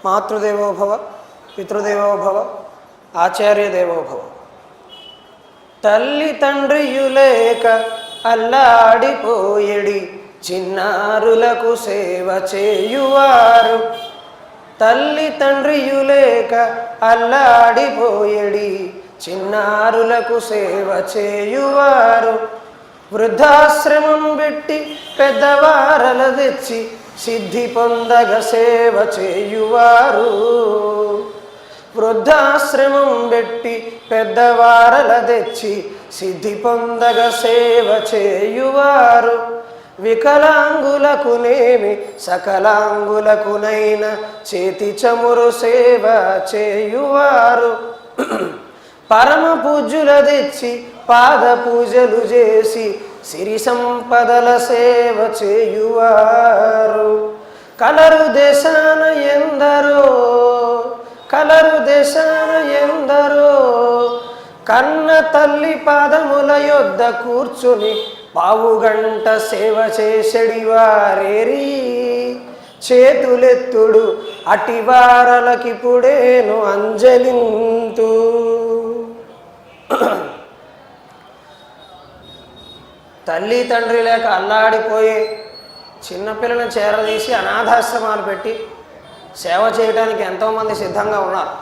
మాతృదేవో భవ, పితృదేవో భవ, ఆచార్య దేవో భవ. తల్లి తండ్రియులేక అల్లాడిపోయేడి చిన్నారులకు సేవ చేయువారు. తల్లి తండ్రియులేక అల్లాడిపోయేడి చిన్నారులకు సేవ చేయువారు. వృద్ధాశ్రమం పెట్టి పెద్దవారల తెచ్చి సిద్ధి పొందగ సేవ చేయువారు. వృద్ధాశ్రమం పెట్టి పెద్దవారల తెచ్చి సిద్ధి పొందగ సేవ చేయువారు. వికలాంగులకునేమి సకలాంగులకునైన చేతి చమురు సేవ చేయువారు. పరమ పూజ్యుల తెచ్చి పాద పూజలు చేసి సిరి సంపదల సేవ చేయువారు. కలరు దేశాన ఎందరో, కలరు దేశాన ఎందరో కన్న తల్లి పాదముల యొద్ద కూర్చుని పావుగంట సేవ చేసెడివారేరి. చేతులెత్తుడు అటివారలకిపుడేను అంజలింతు. తల్లి తండ్రి లేక అల్లాడిపోయే చిన్నపిల్లలను చేరదీసి అనాథాశ్రమాలు పెట్టి సేవ చేయడానికి ఎంతోమంది సిద్ధంగా ఉన్నారు.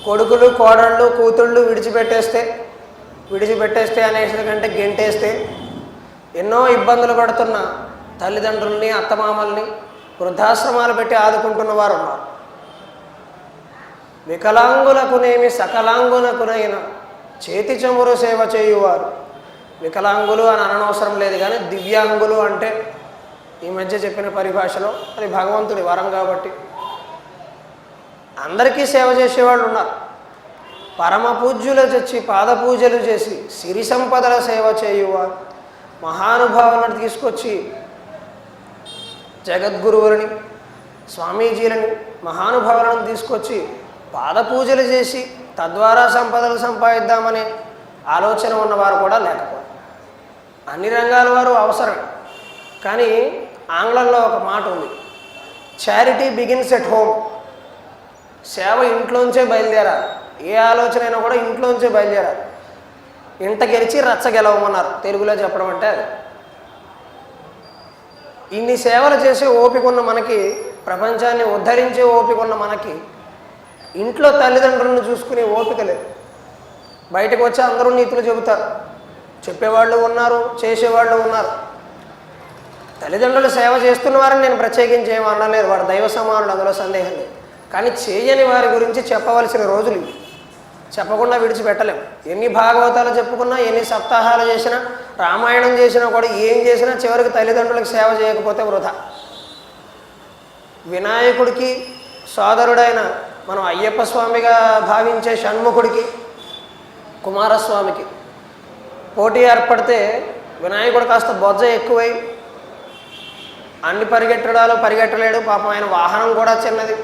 కొడుకులు కోడళ్ళు కూతుళ్ళు విడిచిపెట్టేస్తే అనేసి కంటే గెంటేస్తే ఎన్నో ఇబ్బందులు పడుతున్న తల్లిదండ్రుల్ని అత్తమామల్ని వృద్ధాశ్రమాలు పెట్టి ఆదుకుంటున్న వారు ఉన్నారు. వికలాంగులకునేమి సకలాంగులకునైనా చేతి చమురు సేవ చేయువారు. వికలాంగులు అని అనవసరం లేదు, కానీ దివ్యాంగులు అంటే ఈ మధ్య చెప్పిన పరిభాషలో అది భగవంతుడి వరం కాబట్టి అందరికీ సేవ చేసేవాళ్ళు ఉన్నారు. పరమ పూజ్యులు తెచ్చి పాద పూజలు చేసి సిరి సంపదల సేవ చేయువారు. మహానుభావులను తీసుకొచ్చి జగద్గురువులని స్వామీజీలని మహానుభావులను తీసుకొచ్చి పాద పూజలు చేసి తద్వారా సంపదలు సంపాదిద్దామనే ఆలోచన ఉన్నవారు కూడా లేకపోతే అన్ని రంగాల వారు అవసరం. కానీ ఆంగ్లంలో ఒక మాట ఉంది, చారిటీ బిగిన్స్ ఎట్ హోమ్. సేవ ఇంట్లోంచే బయలుదేరాలి. ఏ ఆలోచన అయినా కూడా ఇంట్లోంచే బయలుదేరాలి. ఇంట గెలిచి రచ్చ గెలవమన్నారు తెలుగులో చెప్పడం అంటే. అది ఇన్ని సేవలు చేసే ఓపిక ఉన్న మనకి, ప్రపంచాన్ని ఉద్ధరించే ఓపిక ఉన్న మనకి ఇంట్లో తల్లిదండ్రులను చూసుకునే ఓపిక లేదు. బయటకు వచ్చి అందరూ నీతులు చెబుతారు, చెప్పేవాళ్ళు ఉన్నారు, చేసేవాళ్ళు ఉన్నారు. తల్లిదండ్రులు సేవ చేస్తున్నవారని నేను ప్రత్యేకించి ఏమీ అనలేదు, వాడు దైవ సమానుడు, అందులో సందేహం లేదు. కానీ చేయని వారి గురించి చెప్పవలసిన రోజులు ఇవి. చెప్పకుండా విడిచిపెట్టలేము. ఎన్ని భాగవతాలు చెప్పుకున్నా, ఎన్ని సప్తాహాలు చేసినా, రామాయణం చేసినా కూడా ఏం చేసినా చివరికి తల్లిదండ్రులకు సేవ చేయకపోతే వృధా. వినాయకుడికి సోదరుడైన మనం అయ్యప్ప స్వామిగా భావించే షణ్ముఖుడికి కుమారస్వామికి పోటీ ఏర్పడితే వినాయకుడు కాస్త బొజ్జ ఎక్కువై అన్ని పరిగెట్టలేడు. పాపం ఆయన వాహనం కూడా చిన్నది.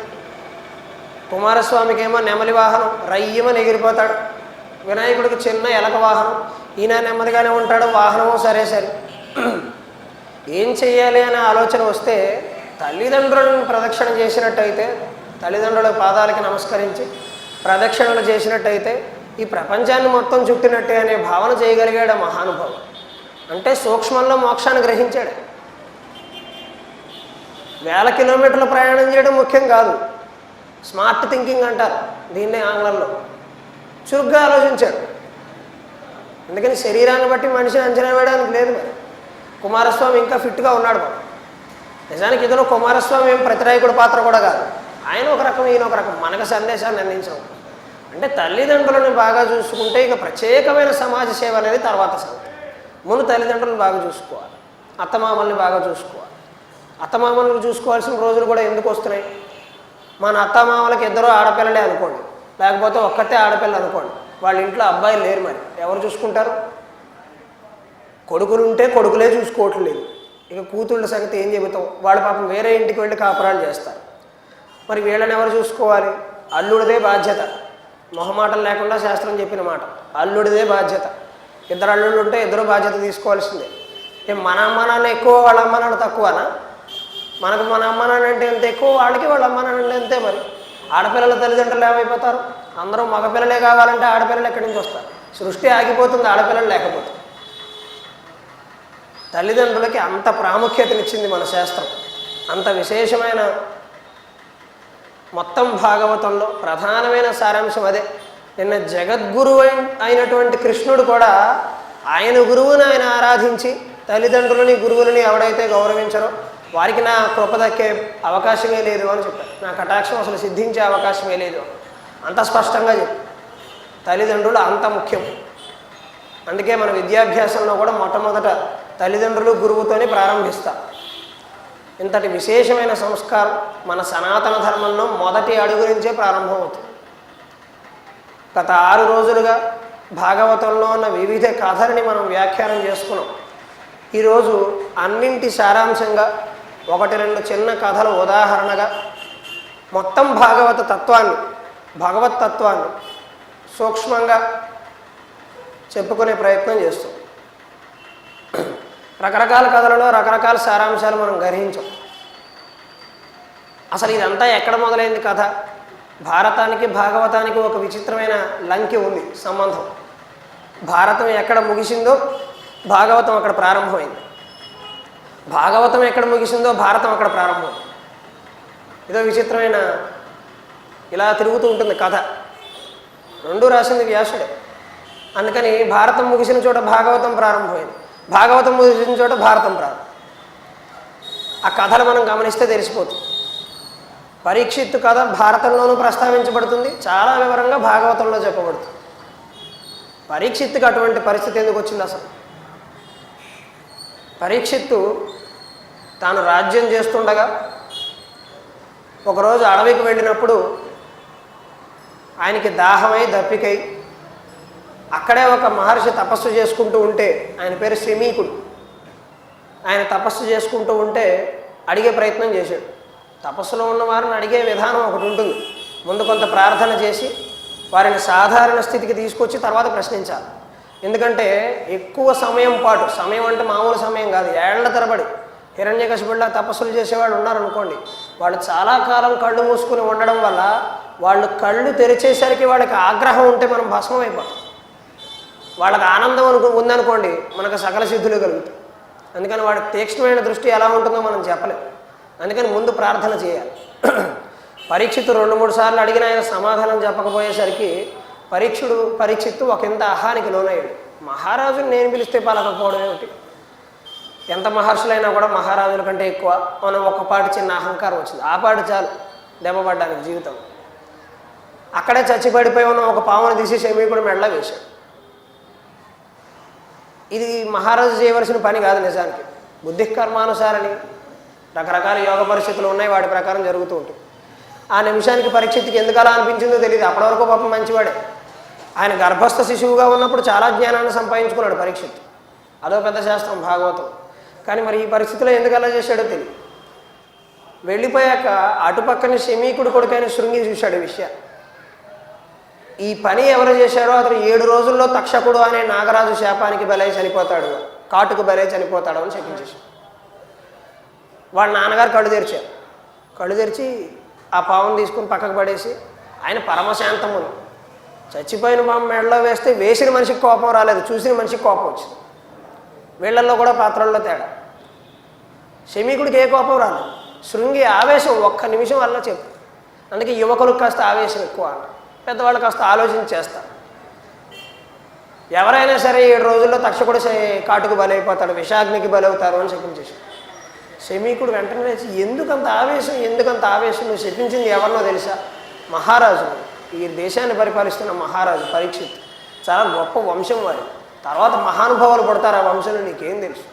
కుమారస్వామికి ఏమో నెమలి వాహనం, రయ్యమని ఎగిరిపోతాడు. వినాయకుడికి చిన్న ఎలక వాహనం, ఈయన నెమ్మదిగానే ఉంటాడు, వాహనము సరే. ఏం చెయ్యాలి అనే ఆలోచన వస్తే తల్లిదండ్రులను ప్రదక్షిణ చేసినట్టయితే, తల్లిదండ్రుల పాదాలకి నమస్కరించి ప్రదక్షిణలు చేసినట్టయితే ఈ ప్రపంచాన్ని మొత్తం చుట్టినట్టే అనే భావన చేయగలిగాడు మహానుభావుడు. అంటే సూక్ష్మంలో మోక్షాన్ని గ్రహించాడు. 1000 కిలోమీటర్ల ప్రయాణం చేయడం ముఖ్యం కాదు, స్మార్ట్ థింకింగ్ అంటారు దీన్నే ఆంగ్లంలో. చురుగ్గా ఆలోచించాడు. అందుకని శరీరాన్ని బట్టి మనిషిని అంచనా వేయడానికి లేదు. మరి కుమారస్వామి ఇంకా ఫిట్గా ఉన్నాడు. నిజానికి ఇందులో కుమారస్వామి ఏం ప్రతినాయకుడి పాత్ర కూడా కాదు. ఆయన ఒక రకం, ఈయన ఒక రకం. మనకు సందేశాన్ని అందించాం. అంటే తల్లిదండ్రులను బాగా చూసుకుంటే ఇక ప్రత్యేకమైన సమాజ సేవ అనేది తర్వాత సంగతి. ముందు తల్లిదండ్రులను బాగా చూసుకోవాలి, అత్తమామల్ని బాగా చూసుకోవాలి. అత్తమామలను చూసుకోవాల్సిన రోజులు కూడా ఎందుకు వస్తున్నాయి? మన అత్తమామలకి 2 ఆడపిల్లలే అనుకోండి, లేకపోతే ఒక్కతే ఆడపిల్ల అనుకోండి, వాళ్ళ ఇంట్లో అబ్బాయిలు లేరు, మరి ఎవరు చూసుకుంటారు? కొడుకులు ఉంటే కొడుకులే చూసుకోవట్లేదు. ఇక కూతుళ్ళ సంగతి ఏం చెబుతాం? వాళ్ళు పాపం వేరే ఇంటికి వెళ్ళి కాపురాలు చేస్తారు. మరి వీళ్ళని ఎవరు చూసుకోవాలి? అల్లుడిదే బాధ్యత. మొహమాటం లేకుండా శాస్త్రం చెప్పిన మాట, అల్లుడిదే బాధ్యత. 2 అల్లుళ్ళు ఉంటే 2 బాధ్యత తీసుకోవాల్సిందే. మన అమ్మ నాన్న ఎక్కువ, వాళ్ళ అమ్మ నాన్న తక్కువనా? మనకు మన అమ్మ నాన్న అంటే ఎంత ఎక్కువ, వాళ్ళకి వాళ్ళ అమ్మ నాన్న అంటే అంతే. మరి ఆడపిల్లల తల్లిదండ్రులు ఏమైపోతారు? అందరూ మగపిల్లలే కావాలంటే ఆడపిల్లలు ఎక్కడి నుంచి వస్తారు? సృష్టి ఆగిపోతుంది ఆడపిల్లలు లేకపోతే. తల్లిదండ్రులకి అంత ప్రాముఖ్యతనిచ్చింది మన శాస్త్రం. అంత విశేషమైన మొత్తం భాగవతంలో ప్రధానమైన సారాంశం అదే. నిన్న జగద్గురువు అయినటువంటి కృష్ణుడు కూడా ఆయన గురువుని ఆయన ఆరాధించి తల్లిదండ్రులని గురువులని ఎవడైతే గౌరవించారో వారికి నా కృప దక్కే అవకాశమే లేదు అని చెప్పారు. నా కటాక్షం అసలు సిద్ధించే అవకాశమే లేదు అంత స్పష్టంగా చెప్పారు. తల్లిదండ్రులు అంత ముఖ్యం. అందుకే మన విద్యాభ్యాసంలో కూడా మొట్టమొదట తల్లిదండ్రులు గురువుతోనే ప్రారంభిస్తాం. ఇంతటి విశేషమైన సంస్కారం మన సనాతన ధర్మంలో మొదటి అడుగు నుంచే ప్రారంభమవుతుంది. గత 6 రోజులుగా భాగవతంలో ఉన్న వివిధ కథలని మనం వ్యాఖ్యానం చేసుకున్నాం. ఈరోజు అన్నింటి సారాంశంగా 1-2 చిన్న కథలు ఉదాహరణగా మొత్తం భాగవత తత్వాన్ని, భగవత్ తత్వాన్ని సూక్ష్మంగా చెప్పుకునే ప్రయత్నం చేస్తాం. రకరకాల కథలలో రకరకాల సారాంశాలు మనం గ్రహించాం. అసలు ఇదంతా ఎక్కడ మొదలైంది కథ? భారతానికి భాగవతానికి ఒక విచిత్రమైన లంకి ఉంది, సంబంధం. భారతం ఎక్కడ ముగిసిందో భాగవతం అక్కడ ప్రారంభమైంది, భాగవతం ఎక్కడ ముగిసిందో భారతం అక్కడ ప్రారంభమైంది. ఇదో విచిత్రమైన ఇలా తిరుగుతూ ఉంటుంది కథ. రెండూ రాసింది వ్యాసుడే. అందుకని భారతం ముగిసిన చోట భాగవతం ప్రారంభమైంది, భాగవతం ముగిసిన చోట భారతం ప్రారంభం. ఆ కథలు మనం గమనిస్తే తెలిసిపోతుంది. పరీక్షిత్తు కథ భారతంలోనూ ప్రస్తావించబడుతుంది, చాలా వివరంగా భాగవతంలో చెప్పబడుతుంది. పరీక్షిత్తుకి అటువంటి పరిస్థితి ఎందుకు వచ్చింది? అసలు పరీక్షిత్తు తాను రాజ్యం చేస్తుండగా ఒకరోజు అడవికి వెళ్ళినప్పుడు ఆయనకి దాహమై దప్పికై అక్కడే ఒక మహర్షి తపస్సు చేసుకుంటూ ఉంటే, ఆయన పేరు శమీకుడు. ఆయన తపస్సు చేసుకుంటూ ఉంటే అడిగే ప్రయత్నం చేశాడు. తపస్సులో ఉన్న వారిని అడిగే విధానం ఒకటి ఉంటుంది. ముందు కొంత ప్రార్థన చేసి వారిని సాధారణ స్థితికి తీసుకొచ్చి తర్వాత ప్రశ్నించాలి. ఎందుకంటే ఎక్కువ సమయం పాటు, సమయం అంటే మామూలు సమయం కాదు, ఏళ్ల తరబడి హిరణ్యకశిపుడిలా తపస్సులు చేసేవాళ్ళు ఉన్నారనుకోండి, వాళ్ళు చాలా కాలం కళ్ళు మూసుకుని ఉండడం వల్ల వాళ్ళు కళ్ళు తెరిచేసరికి వాళ్ళకి ఆగ్రహం ఉంటే మనం భస్మం అయిపోతాం. వాళ్ళకి ఆనందం ఉందనుకోండి, మనకు సకల సిద్ధులు కలుగుతాయి. అందుకని వాడి తీక్ష్ణమైన దృష్టి ఎలా ఉంటుందో మనం చెప్పలేం. అందుకని ముందు ప్రార్థన చేయాలి. పరీక్షిత్తు 2-3 సార్లు అడిగిన ఆయన సమాధానం చెప్పకపోయేసరికి పరీక్షిత్తు ఒకంత అహానికి లోనయ్యాడు. మహారాజుని నేను పిలిస్తే పలకపోవడం ఏమిటి? ఎంత మహర్షులైనా కూడా మహారాజుల కంటే ఎక్కువ మనం ఒక్కపాటి చిన్న అహంకారం వచ్చింది. ఆ పాటి చాలు దెబ్బపడ్డానికి జీవితం. అక్కడే చచ్చిపడిపోయి ఉన్న ఒక పామును తీసి శమీకుడు మెడలో వేశాడు. ఇది మహారాజు చేయవలసిన పని కాదు నిజానికి. బుద్ధి కర్మానుసారని రకరకాల యోగ పరిస్థితులు ఉన్నాయి, వాటి ప్రకారం జరుగుతూ ఉంటుంది. ఆ నిమిషానికి పరీక్షిత్తుకి ఎందుకు అలా అనిపించిందో తెలియదు. అప్పటి వరకు పాపం మంచివాడే. ఆయన గర్భస్థ శిశువుగా ఉన్నప్పుడు చాలా జ్ఞానాన్ని సంపాదించుకున్నాడు పరీక్షిత్తు. అదో పెద్ద శాస్త్రం భాగవతం. కానీ మరి ఈ పరిస్థితిలో ఎందుకు అలా చేశాడో తెలియదు. వెళ్ళిపోయాక అటుపక్కన శమీకుడు కొడుకైన శృంగి చూశాడు ఈ విషయం. ఈ పని ఎవరు చేశారో అతను 7 రోజుల్లో తక్షకుడు అనే నాగరాజు శాపానికి బలై చనిపోతాడు, కాటుకు బలై చనిపోతాడు అని శపించేశాడు. వాడు నాన్నగారు కళ్ళు తెరిచారు. కళ్ళు తెరిచి ఆ పావును తీసుకుని పక్కకు పడేసి, ఆయన పరమశాంతముని, చచ్చిపోయిన పాము మెడలో వేస్తే వేసిన మనిషికి కోపం రాలేదు, చూసిన మనిషికి కోపం వచ్చింది. వీళ్ళల్లో కూడా పాత్రల్లో తేడా. శమీకుడికి ఏ కోపం రాలేదు. శృంగి ఆవేశం 1 నిమిషం వల్ల చెప్పు. అందుకే యువకులకు కాస్త ఆవేశం ఎక్కువ అంట, పెద్దవాళ్ళు కాస్త ఆలోచించి చేస్తారు. ఎవరైనా సరే 7 రోజుల్లో తక్షకుడు కాటుకు బలైపోతాడు, విషాగ్నికి బలవుతారు అని శపించేశాడు. శమీకుడు వెంటనే లేచి, ఎందుకంత ఆవేశం, ఎందుకంత ఆవేశం? నువ్వు శపించింది ఎవరినో తెలుసా? మహారాజు, ఈ దేశాన్ని పరిపాలిస్తున్న మహారాజు పరీక్షిత్. చాలా గొప్ప వంశం వారి, తర్వాత మహానుభావులు పడతారు ఆ వంశంలో, నీకేం తెలుసు?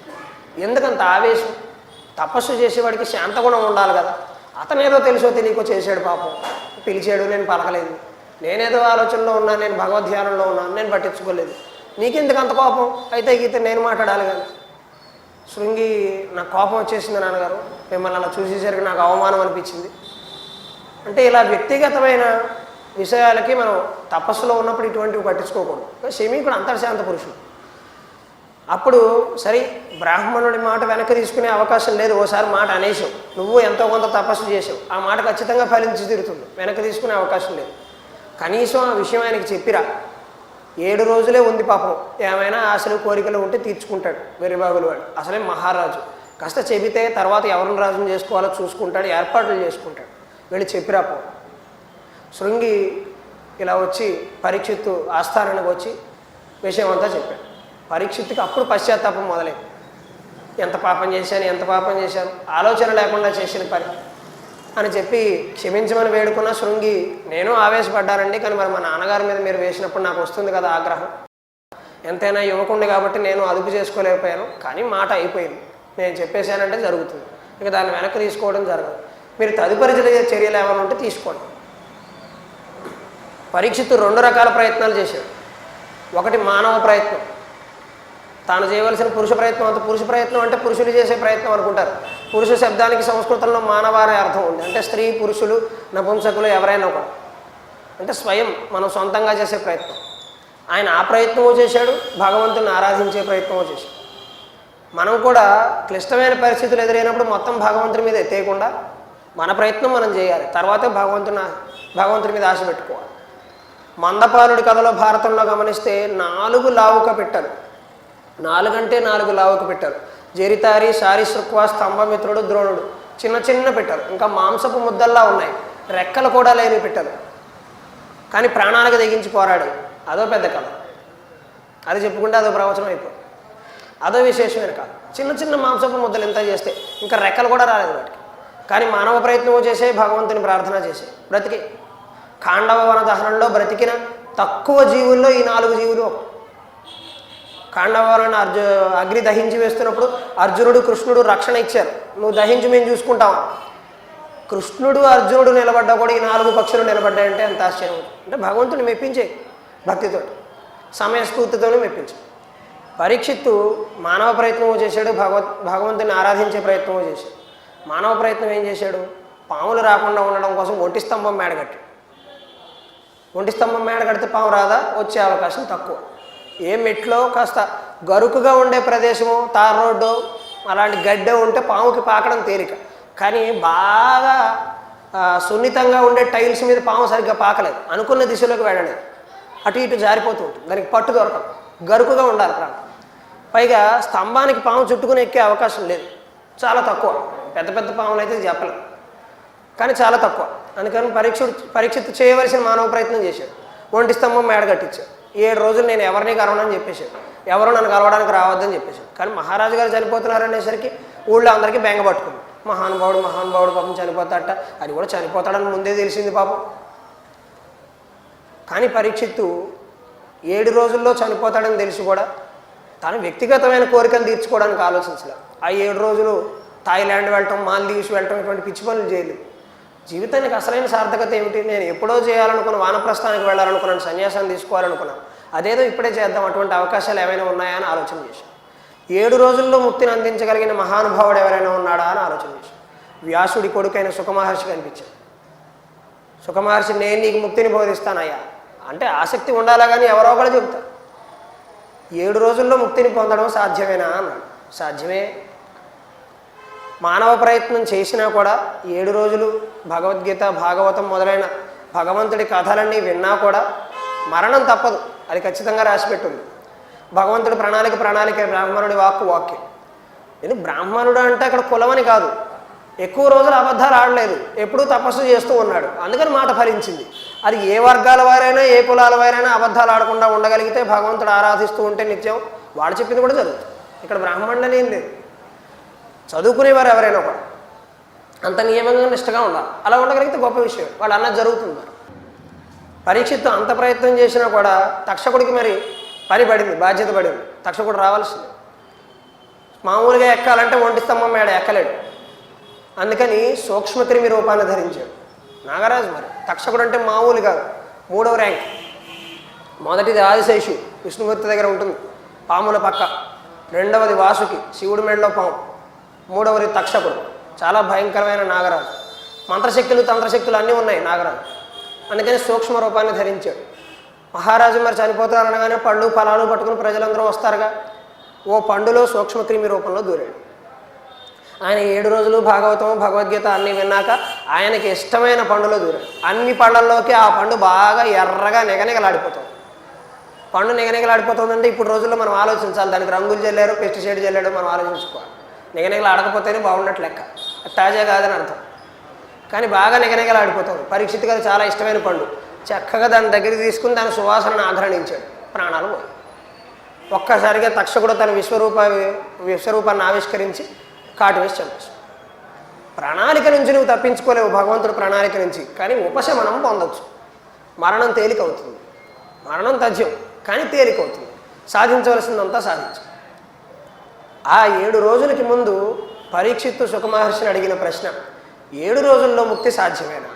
ఎందుకంత ఆవేశం? తపస్సు చేసేవాడికి శాంతగుణం ఉండాలి కదా. అతనేదో తెలుసో తెలియకో చేశాడు పాపం. పిలిచాడు, నేను పలకలేదు. నేనేదో ఆలోచనలో ఉన్నాను, నేను భగవద్ధ్యానంలో ఉన్నాను, నేను పట్టించుకోలేదు. నీకెందుకు అంత కోపం? అయితే గీత నేను మాట్లాడాలి కానీ. శృంగి, నాకు కోపం వచ్చేసింది నాన్నగారు, మిమ్మల్ని అలా చూసేసరికి నాకు అవమానం అనిపించింది అంటే. ఇలా వ్యక్తిగతమైన విషయాలకి మనం తపస్సులో ఉన్నప్పుడు ఇటువంటివి పట్టించుకోకూడదు. శమీకుడు అంతర్శాంత పురుషుడు. అప్పుడు సరే బ్రాహ్మణుడి మాట వెనక్కి తీసుకునే అవకాశం లేదు, ఓసారి మాట అనేసావు, నువ్వు ఎంతో కొంత తపస్సు చేసావు, ఆ మాట ఖచ్చితంగా ఫలించి తీరుతుంది, వెనక్కి తీసుకునే అవకాశం లేదు. కనీసం ఆ విషయం ఆయనకి చెప్పిరా. 7 రోజులే ఉంది పాపం, ఏమైనా ఆశలు కోరికలు ఉంటే తీర్చుకుంటాడు వెర్రిబాగులు వాడు, అసలే మహారాజు. కాస్త చెబితే తర్వాత ఎవరిని రాజుని చేసుకోవాలో చూసుకుంటాడు, ఏర్పాట్లు చేసుకుంటాడు. వెళ్ళి చెప్పిరా పో. శృంగి ఇలా వచ్చి పరీక్షిత్తు ఆస్థానానికి వచ్చి విషయం అంతా చెప్పాడు. పరీక్షిత్తుకి అప్పుడు పశ్చాత్తాపం మొదలైంది. ఎంత పాపం చేశాను, ఆలోచన లేకుండా చేసిన పని అని చెప్పి క్షమించమని వేడుకున్న శృంగి, నేను ఆవేశపడ్డానండి, కానీ మరి మా నాన్నగారి మీద మీరు వేసినప్పుడు నాకు వస్తుంది కదా ఆగ్రహం, ఎంతైనా యువకుండి కాబట్టి నేను అదుపు చేసుకోలేకపోయాను, కానీ మాట అయిపోయింది, నేను చెప్పేశానంటే జరుగుతుంది, ఇక దాన్ని వెనక్కి తీసుకోవడం జరగదు, మీరు తదుపరి చర్యలు ఏమైనా ఉంటే తీసుకోండి. పరీక్షిత్తు 2 రకాల ప్రయత్నాలు చేశాడు. ఒకటి మానవ ప్రయత్నం, తాను చేయవలసిన పురుష ప్రయత్నం. అంత పురుష ప్రయత్నం అంటే పురుషులు చేసే ప్రయత్నం అనుకుంటారు. పురుష శబ్దానికి సంస్కృతంలో మానవ అనే అర్థం ఉంది, అంటే స్త్రీ పురుషులు నపుంసకులు ఎవరైనా కూడా, అంటే స్వయం మనం సొంతంగా చేసే ప్రయత్నం. ఆయన ఆ ప్రయత్నమో చేశాడు, భగవంతుని ఆరాధించే ప్రయత్నమో చేశాడు. మనం కూడా క్లిష్టమైన పరిస్థితులు ఎదురైనప్పుడు మొత్తం భగవంతుని మీద ఎత్తేయకుండా మన ప్రయత్నం మనం చేయాలి, తర్వాతే భగవంతుని మీద ఆశ పెట్టుకోవాలి. మందపాలుడి కథలో భారతంలో గమనిస్తే 4 లావుక పెట్టారు, 4 అంటే 4 లావుక పెట్టారు. జరితారి, శారీశృక్వ, స్తంభమిత్రుడు, ద్రోణుడు, చిన్న చిన్న పెట్టారు. ఇంకా మాంసపు ముద్దల్లా ఉన్నాయి, రెక్కలు కూడా లేని పెట్టారు, కానీ ప్రాణాలకు తెగించి పోరాడు. అదో పెద్ద కథ, అది చెప్పుకుంటే అదో ప్రవచనం అయిపోయింది. అదో విశేషమైన కాదు. చిన్న చిన్న మాంసపు ముద్దలు ఎంత చేస్తే ఇంకా రెక్కలు కూడా రాలేదు వాటికి, కానీ మానవ ప్రయత్నం చేసే, భగవంతుని ప్రార్థన చేసే బ్రతికి. ఖాండవ వన దహనంలో బ్రతికిన తక్కువ జీవుల్లో ఈ 4 జీవులు ఒకటి. ఖాండవాలను అగ్ని దహించి వేస్తున్నప్పుడు అర్జునుడు కృష్ణుడు రక్షణ ఇచ్చారు, నువ్వు దహించి మేము చూసుకుంటావా. కృష్ణుడు అర్జునుడు నిలబడ్డా కూడా ఈ 4 పక్షులు నిలబడ్డాయంటే ఎంత ఆశ్చర్యం. అంటే భగవంతుని మెప్పించే భక్తితో, సమయస్ఫూర్తితోనే మెప్పించే. పరీక్షిత్తు మానవ ప్రయత్నమో చేశాడు, భగవంతుని ఆరాధించే ప్రయత్నమో చేశాడు. మానవ ప్రయత్నం ఏం చేశాడు, పాములు రాకుండా ఉండడం కోసం ఒంటి స్తంభం మేడ కట్టాడు. ఒంటి స్తంభం మేడ కడితే పాము రాదా, వచ్చే అవకాశం తక్కువ. ఏ మెట్లో కాస్త గరుకుగా ఉండే ప్రదేశము, తార్ రోడ్డు అలాంటి గడ్డ ఉంటే పాముకి పాకడం తేలిక, కానీ బాగా సున్నితంగా ఉండే టైల్స్ మీద పాము సరిగ్గా పాకలేదు, అనుకున్న దిశలోకి వెళ్ళలేదు, అటు ఇటు జారిపోతూ ఉంటుంది, దానికి పట్టు దొరకదు, గరుకుగా ఉండాలి ప్రాంతం. పైగా స్తంభానికి పాము చుట్టుకుని ఎక్కే అవకాశం లేదు, చాలా తక్కువ. పెద్ద పెద్ద పాములు అయితే చెప్పలేదు, కానీ చాలా తక్కువ. అందుకని పరీక్షిత్తు చేయవలసిన మానవ ప్రయత్నం చేశాడు. ఒంటి స్తంభం మేడ కట్టించాడు. 7 రోజులు నేను ఎవరిని కలవనని చెప్పేశాడు, ఎవరు నన్ను కలవడానికి రావద్దని చెప్పేశాడు. కానీ మహారాజు గారు చనిపోతున్నారనేసరికి ఊళ్ళో అందరికీ బెంగ పట్టుకుంది. మహానుభావుడు పాపం చనిపోతాడట, అది కూడా చనిపోతాడని ముందే తెలిసింది పాపం. కానీ పరీక్షిత్తు 7 రోజుల్లో చనిపోతాడని తెలిసి కూడా తను వ్యక్తిగతమైన కోరికలు తీర్చుకోవడానికి ఆలోచించలేదు. ఆ 7 రోజులు థాయిలాండ్ వెళ్ళటం, మాల్దీవ్స్ వెళ్ళటం, ఇటువంటి పిచ్చి పనులు చేయలేదు. జీవితానికి అసలైన సార్థకత ఏమిటి, నేను ఎప్పుడో చేయాలనుకున్న వానప్రస్థానికి వెళ్ళాలనుకున్నాను, సన్యాసాన్ని తీసుకోవాలనుకున్నాను, అదేదో ఇప్పుడే చేద్దాం, అటువంటి అవకాశాలు ఏమైనా ఉన్నాయా అని ఆలోచన చేశాను. 7 రోజుల్లో ముక్తిని అందించగలిగిన మహానుభావుడు ఎవరైనా ఉన్నాడా అని ఆలోచన చేశాను. వ్యాసుడి కొడుకైన సుఖమహర్షి కనిపించాడు. సుఖమహర్షి, నేను నీకు ముక్తిని బోధిస్తానయ్యా అంటే ఆసక్తి ఉండాలా, కానీ ఎవరో ఒకళ్ళు చెబుతారు. 7 రోజుల్లో ముక్తిని పొందడం సాధ్యమేనా అన్నాడు. సాధ్యమే. మానవ ప్రయత్నం చేసినా కూడా 7 రోజులు భగవద్గీత, భాగవతం మొదలైన భగవంతుడి కథలన్నీ విన్నా కూడా మరణం తప్పదు, అది ఖచ్చితంగా రాసిపెట్టుంది. భగవంతుడి ప్రణాళిక బ్రాహ్మణుడి వాక్యం. ఇది బ్రాహ్మణుడు అంటే అక్కడ కులమని కాదు, ఎక్కువ రోజులు అబద్ధాలు ఆడలేదు, ఎప్పుడూ తపస్సు చేస్తూ ఉన్నాడు, అందుకని మాట ఫలించింది. అది ఏ వర్గాల వారైనా ఏ కులాల వారైనా అబద్ధాలు ఆడకుండా ఉండగలిగితే, భగవంతుడు ఆరాధిస్తూ ఉంటే నిత్యం, వాడు చెప్పింది కూడా జరుగుతుంది. ఇక్కడ బ్రాహ్మణులని ఏం లేదు, చదువుకునేవారు ఎవరైనా కూడా అంత నియమంగా నిష్టగా ఉండాలి. అలా ఉండగలిగితే గొప్ప విషయం, వాళ్ళు అన్నది జరుగుతుంది. పరీక్షిత్తు అంత ప్రయత్నం చేసినా కూడా తక్షకుడికి మరి పని పడింది, బాధ్యత పడింది. తక్షకుడు రావాల్సింది. మామూలుగా ఎక్కాలంటే ఒంటి స్తంభం మేడ ఎక్కలేడు, అందుకని సూక్ష్మక్రిమి రూపాన్ని ధరించాడు నాగరాజు. మరి తక్షకుడు అంటే మామూలు కాదు, 3వ ర్యాంక్. మొదటిది ఆదిశేషు, విష్ణుమూర్తి దగ్గర ఉంటుంది పాముల పక్క. 2వది వాసుకి, శివుడి మెడలో పాము. 3వది తక్షకుడు, చాలా భయంకరమైన నాగరాజు. మంత్రశక్తులు తంత్రశక్తులు అన్నీ ఉన్నాయి నాగరాజు, అందుకని సూక్ష్మ రూపాన్ని ధరించాడు. మహారాజు మరి చనిపోతారనగానే పళ్ళు ఫలాలు పట్టుకుని ప్రజలందరూ వస్తారుగా, ఓ పండులో సూక్ష్మక్రిమి రూపంలో దూరాడు. ఆయన 7 రోజులు భాగవతం భగవద్గీత అన్నీ విన్నాక ఆయనకి ఇష్టమైన పండులో దూరాడు. అన్ని పళ్ళల్లోకి ఆ పండు బాగా ఎర్రగా నిగనిగలాడిపోతుంది. పండు నిగనిగలాడిపోతుందంటే ఇప్పుడు రోజుల్లో మనం ఆలోచించాలి, దానికి రంగులు చల్లారు పెస్టిసైడ్ చల్లాడు మనం ఆలోచించుకోవాలి. నిగనిగలు ఆడకపోతేనే బాగున్నట్టు లెక్క, తాజా కాదని అర్థం. కానీ బాగా నిగనిగలాడిపోతుంది. పరీక్షిత్ గారు చాలా ఇష్టమైన పండు, చక్కగా దాని దగ్గరికి తీసుకుని దాని సువాసనను ఆగ్రహించాడు, ప్రాణాలు పోయి. ఒక్కసారిగా తక్షకుడు తన విశ్వరూపాన్ని ఆవిష్కరించి కాటు వేసి చంపేశాడు. ప్రణాళిక నుంచి నువ్వు తప్పించుకోలేవు, భగవంతుడు ప్రణాళిక నుంచి, కానీ ఉపశమనం పొందొచ్చు. మరణం తేలికవుతుంది, మరణం తథ్యం కానీ తేలికవుతుంది. సాధించవలసిందంతా సాధించు. ఆ 7 రోజులకి ముందు పరీక్షిత్తు సుఖమహర్షిని అడిగిన ప్రశ్న, 7 రోజుల్లో ముక్తి సాధ్యమేనా?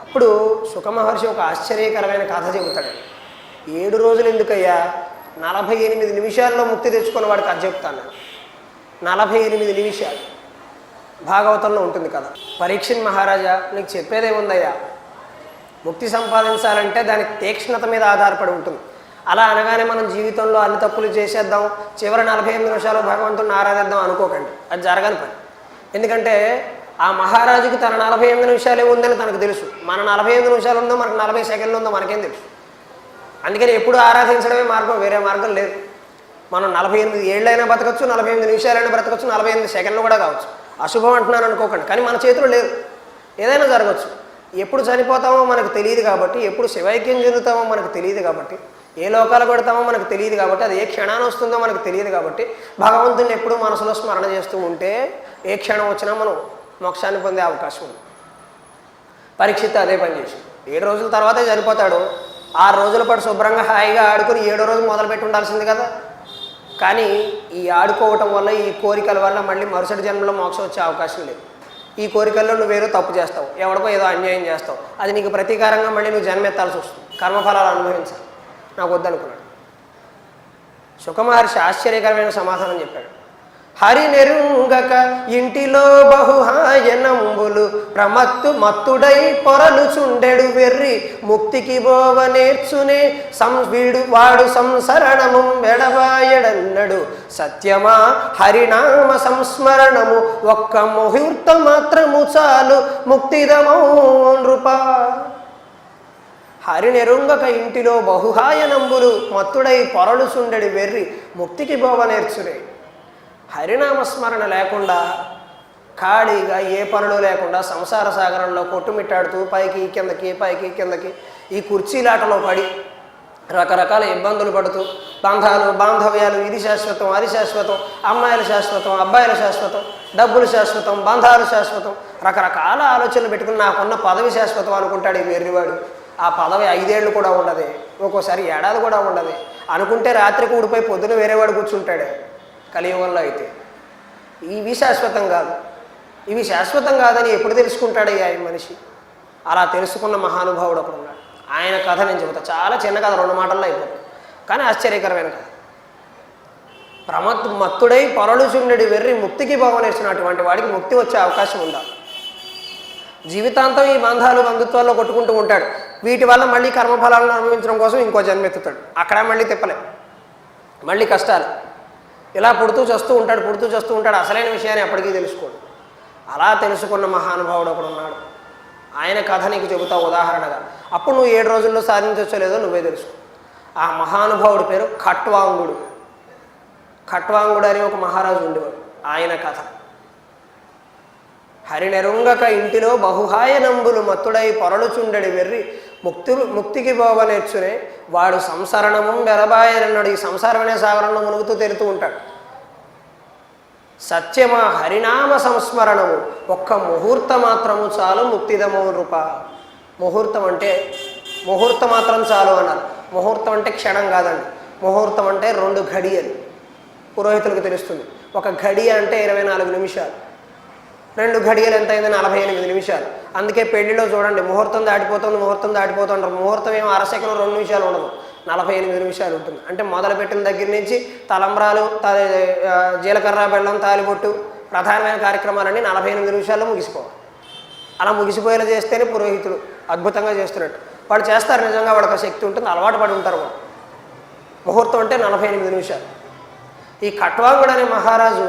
అప్పుడు సుఖమహర్షి ఒక ఆశ్చర్యకరమైన కథ చెబుతాడు. 7 రోజులు ఎందుకయ్యా, 48 నిమిషాల్లో ముక్తి తెచ్చుకున్న వాడికి కథ చెప్తాను. 48 నిమిషాలు భాగవతంలో ఉంటుంది కదా. పరీక్షిత్ మహారాజా, నీకు చెప్పేదేముందయ్యా, ముక్తి సంపాదించాలంటే దానికి తీక్ష్ణత మీద ఆధారపడి ఉంటుంది. అలా అనగానే మనం జీవితంలో అన్ని తప్పులు చేసేద్దాం, చివరి 48 నిమిషాలు భగవంతుడిని ఆరాధిద్దాం అనుకోకండి, అది జరగని పని. ఎందుకంటే ఆ మహారాజుకి తన 48 నిమిషాలే ఉందని తనకు తెలుసు. మన 48 నిమిషాలు ఉందో మనకు 40 సెకండ్లు ఉందో మనకేం తెలుసు. అందుకని ఎప్పుడు ఆరాధించడమే మార్గం, వేరే మార్గం లేదు. మనం 48 ఏళ్ళైనా బతకచ్చు, 48 నిమిషాలైనా బ్రతకచ్చు, 48 సెకండ్లు కూడా కావచ్చు. అశుభం అంటున్నాను అనుకోకండి, కానీ మన చేతిలో లేదు, ఏదైనా జరగచ్చు. ఎప్పుడు చనిపోతామో మనకు తెలియదు కాబట్టి, ఎప్పుడు శివైక్యం చెందుతామో మనకు తెలియదు కాబట్టి, ఏ లోకాలు పెడతామో మనకు తెలియదు కాబట్టి, అది ఏ క్షణాన్ని వస్తుందో మనకు తెలియదు కాబట్టి, భగవంతుని ఎప్పుడూ మనసులో స్మరణ చేస్తూ ఉంటే ఏ క్షణం వచ్చినా మనం మోక్షాన్ని పొందే అవకాశం ఉంది. పరీక్షిత్ అదే పని చేసి 7 రోజుల తర్వాతే చనిపోతాడు. 6 రోజుల పాటు శుభ్రంగా హాయిగా ఆడుకుని 7వ రోజు మొదలుపెట్టి ఉండాల్సింది కదా. కానీ ఈ ఆడుకోవటం వల్ల, ఈ కోరికల వల్ల మళ్ళీ మరుసటి జన్మలో మోక్షం వచ్చే అవకాశం లేదు. ఈ కోరికల్లో నువ్వేదో తప్పు చేస్తావు, ఎవరికో ఏదో అన్యాయం చేస్తావు, అది నీకు ప్రతీకారంగా మళ్ళీ నువ్వు జన్మెత్తాల్సి వస్తుంది, కర్మఫలాలు అనుభవించాలి. నాకు వద్దనుకున్నాడు. సుఖమహర్షి ఆశ్చర్యకరమైన సమాధానం చెప్పాడు. హరి నెరుంగక ఇంటిలో బహుహాయనంబులు ప్రమత్తు మత్తుడై పొరలుచుండెడు వెర్రి ముక్తికి బోవ నేర్చునే వీడు వాడు సంసరణము వెడబాయడన్నడు. సత్యమా హరినామ సంస్మరణము ఒక్క ముహూర్త మాత్రము చాలు ముక్తిదమౌ నృపా. హరినెరుంగక ఇంటిలో బహుహాయనంబులు మత్తుడై పొరలుచుండెడు వెర్రి ముక్తికి బోవ నేర్చునే. హరినామస్మరణ లేకుండా, ఖాళీగా ఏ పనులు లేకుండా సంసార సాగరంలో కొట్టుమిట్టాడుతూ పైకి కిందకి పైకి కిందకి ఈ కుర్చీలాటలో పడి రకరకాల ఇబ్బందులు పడుతూ, బంధాలు బాంధవ్యాలు, ఇది శాశ్వతం అది శాశ్వతం, అమ్మాయిలు శాశ్వతం అబ్బాయిలు శాశ్వతం, డబ్బులు శాశ్వతం బంధాలు శాశ్వతం, రకరకాల ఆలోచనలు పెట్టుకుని నాకున్న పదవి శాశ్వతం అనుకుంటాడు ఈ వెర్రివాడు. ఆ పదవి 5 ఏళ్ళు కూడా ఉండదే, ఒక్కోసారి ఏడాది కూడా ఉండదే. అనుకుంటే రాత్రికి ఊడిపోయి పొద్దున వేరేవాడు కూర్చుంటాడే కలియుగంలో. అయితే ఇవి శాశ్వతం కాదు, ఇవి శాశ్వతం కాదని ఎప్పుడు తెలుసుకుంటాడయ్యా ఈ మనిషి? అలా తెలుసుకున్న మహానుభావుడు ఒకడు ఉన్నాడు. ఆయన కథ నేను చెబుతా, చాలా చిన్న కథ, 2 మాటల్లో అయిపోతుంది, కానీ ఆశ్చర్యకరమైన కథ. మత్తుడై పొరలుచుండెడి వెర్రి ముక్తికి భావనేసినటువంటి వాడికి ముక్తి వచ్చే అవకాశం ఉందా? జీవితాంతం ఈ బంధాలు బంధుత్వాల్లో కొట్టుకుంటూ ఉంటాడు. వీటి వల్ల మళ్ళీ కర్మఫలాలను అనుభవించడం కోసం ఇంకో జన్మెత్తుతాడు. అక్కడ మళ్ళీ తిప్పలే, మళ్ళీ కష్టాలు. ఇలా పుడుతూ చేస్తూ ఉంటాడు. అసలైన విషయాన్ని ఎప్పటికీ తెలుసుకోడు. అలా తెలుసుకున్న మహానుభావుడు ఒకడు ఉన్నాడు. ఆయన కథ నీకు చెబుతా ఉదాహరణగా. అప్పుడు నువ్వు 7 రోజుల్లో సాధించవచ్చో లేదో నువ్వే తెలుసుకో. ఆ మహానుభావుడి పేరు ఖట్వాంగుడు. ఖట్వాంగుడు అని ఒక మహారాజు ఉండేవాడు. ఆయన కథ. హరినెరుంగక ఇంటిలో బహుహాయనంబులు మత్తుడై పొరలుచుండెడి వెర్రి ముక్తికి బోవ నేర్చునే వాడు సంసరణము బెరబాయనన్నాడు. ఈ సంసారం అనే సాగరంలో మునుగుతూ తెరుతూ ఉంటాడు. సత్యమా హరినామ సంస్మరణము ఒక్క ముహూర్త మాత్రము చాలు ముక్తిదమో నృప. ముహూర్తం అంటే ముహూర్త మాత్రం చాలు అన్నారు. ముహూర్తం అంటే క్షణం కాదండి, ముహూర్తం అంటే 2 ఘడియలు. పురోహితులకు తెలుస్తుంది. ఒక ఘడియ అంటే 24 నిమిషాలు, 2 ఘడియలు ఎంత అయింది? 48 నిమిషాలు. అందుకే పెళ్లిలో చూడండి, ముహూర్తం దాటిపోతుంది ముహూర్తం ఏమో అరసెకను 2 నిమిషాలు ఉండదు, 48 నిమిషాలు ఉంటుంది. అంటే మొదలుపెట్టిన దగ్గర నుంచి తలంబ్రాలు, జీలకర్ర బెల్లం తాలిబొట్టు ప్రధానమైన కార్యక్రమాలన్నీ 48 నిమిషాల్లో ముగిసిపోవాలి. అలా ముగిసిపోయేలా చేస్తేనే పురోహితుడు అద్భుతంగా చేస్తున్నట్టు. వాడు చేస్తారు, నిజంగా వాడికి శక్తి ఉంటుంది, అలవాటు పడి ఉంటారు. వాడు ముహూర్తం అంటే 48 నిమిషాలు. ఈ ఖట్వాంగుడు అనే మహారాజు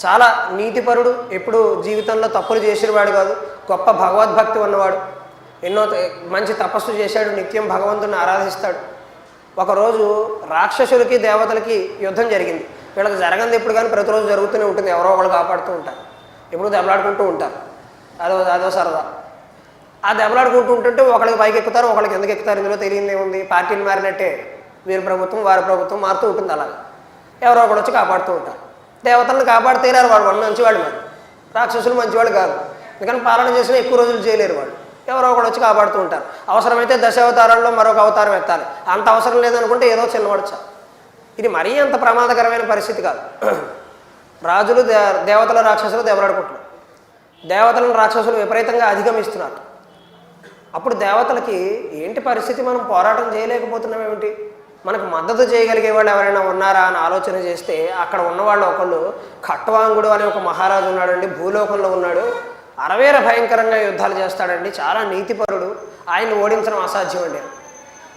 చాలా నీతిపరుడు, ఎప్పుడు జీవితంలో తప్పులు చేసేవాడు కాదు, గొప్ప భగవద్భక్తి ఉన్నవాడు, ఎన్నో మంచి తపస్సు చేశాడు, నిత్యం భగవంతుని ఆరాధిస్తాడు. ఒకరోజు రాక్షసులకి దేవతలకి యుద్ధం జరిగింది. వీళ్ళకి జరగంది ఎప్పుడు కానీ ప్రతిరోజు జరుగుతూనే ఉంటుంది, ఎవరో ఒకళ్ళు కాపాడుతూ ఉంటారు, ఎప్పుడు దెబ్బలాడుకుంటూ ఉంటారు, అదో సరదా. ఆ దెబ్బలాడుకుంటూ ఉంటుంటే ఒకరికి పైకి ఎక్కుతారు, ఒకరికి ఎందుకు ఎక్కుతారు, ఇందులో తెలియదు ఏముంది, పార్టీలు మారినట్టే వీరి ప్రభుత్వం వారి ప్రభుత్వం మారుతూ ఉంటుంది. అలాగా ఎవరో ఒకడు వచ్చి కాపాడుతూ ఉంటారు. దేవతలను కాపాడుతీరారు వాళ్ళు మంచివాళ్ళు, మరి రాక్షసులు మంచివాళ్ళు కాదు, ఎందుకని పాలన చేసినా ఎక్కువ రోజులు చేయలేరు వాళ్ళు, ఎవరో ఒకడు వచ్చి కాపాడుతూ ఉంటారు. అవసరమైతే దశావతారాల్లో మరొక అవతారం ఎత్తాలి, అంత అవసరం లేదనుకుంటే ఏదో చిన్నవాడు చాలు. ఇది మరీ అంత ప్రమాదకరమైన పరిస్థితి కాదు. రాజులు దేవతల రాక్షసులు దెబ్బలాడుకుంటున్నారు, దేవతలను రాక్షసులు విపరీతంగా అధిగమిస్తున్నారు. అప్పుడు దేవతలకి ఏంటి పరిస్థితి, మనం పోరాటం చేయలేకపోతున్నాం ఏమిటి, మనకు మద్దతు చేయగలిగే వాళ్ళు ఎవరైనా ఉన్నారా అని ఆలోచన చేస్తే అక్కడ ఉన్నవాళ్ళు ఒకళ్ళు ఖట్వాంగుడు అనే ఒక మహారాజు ఉన్నాడండి, భూలోకంలో ఉన్నాడు, అరవేర భయంకరంగా యుద్ధాలు చేస్తాడండి, చాలా నీతిపరుడు, ఆయన్ని ఓడించడం అసాధ్యం అండి,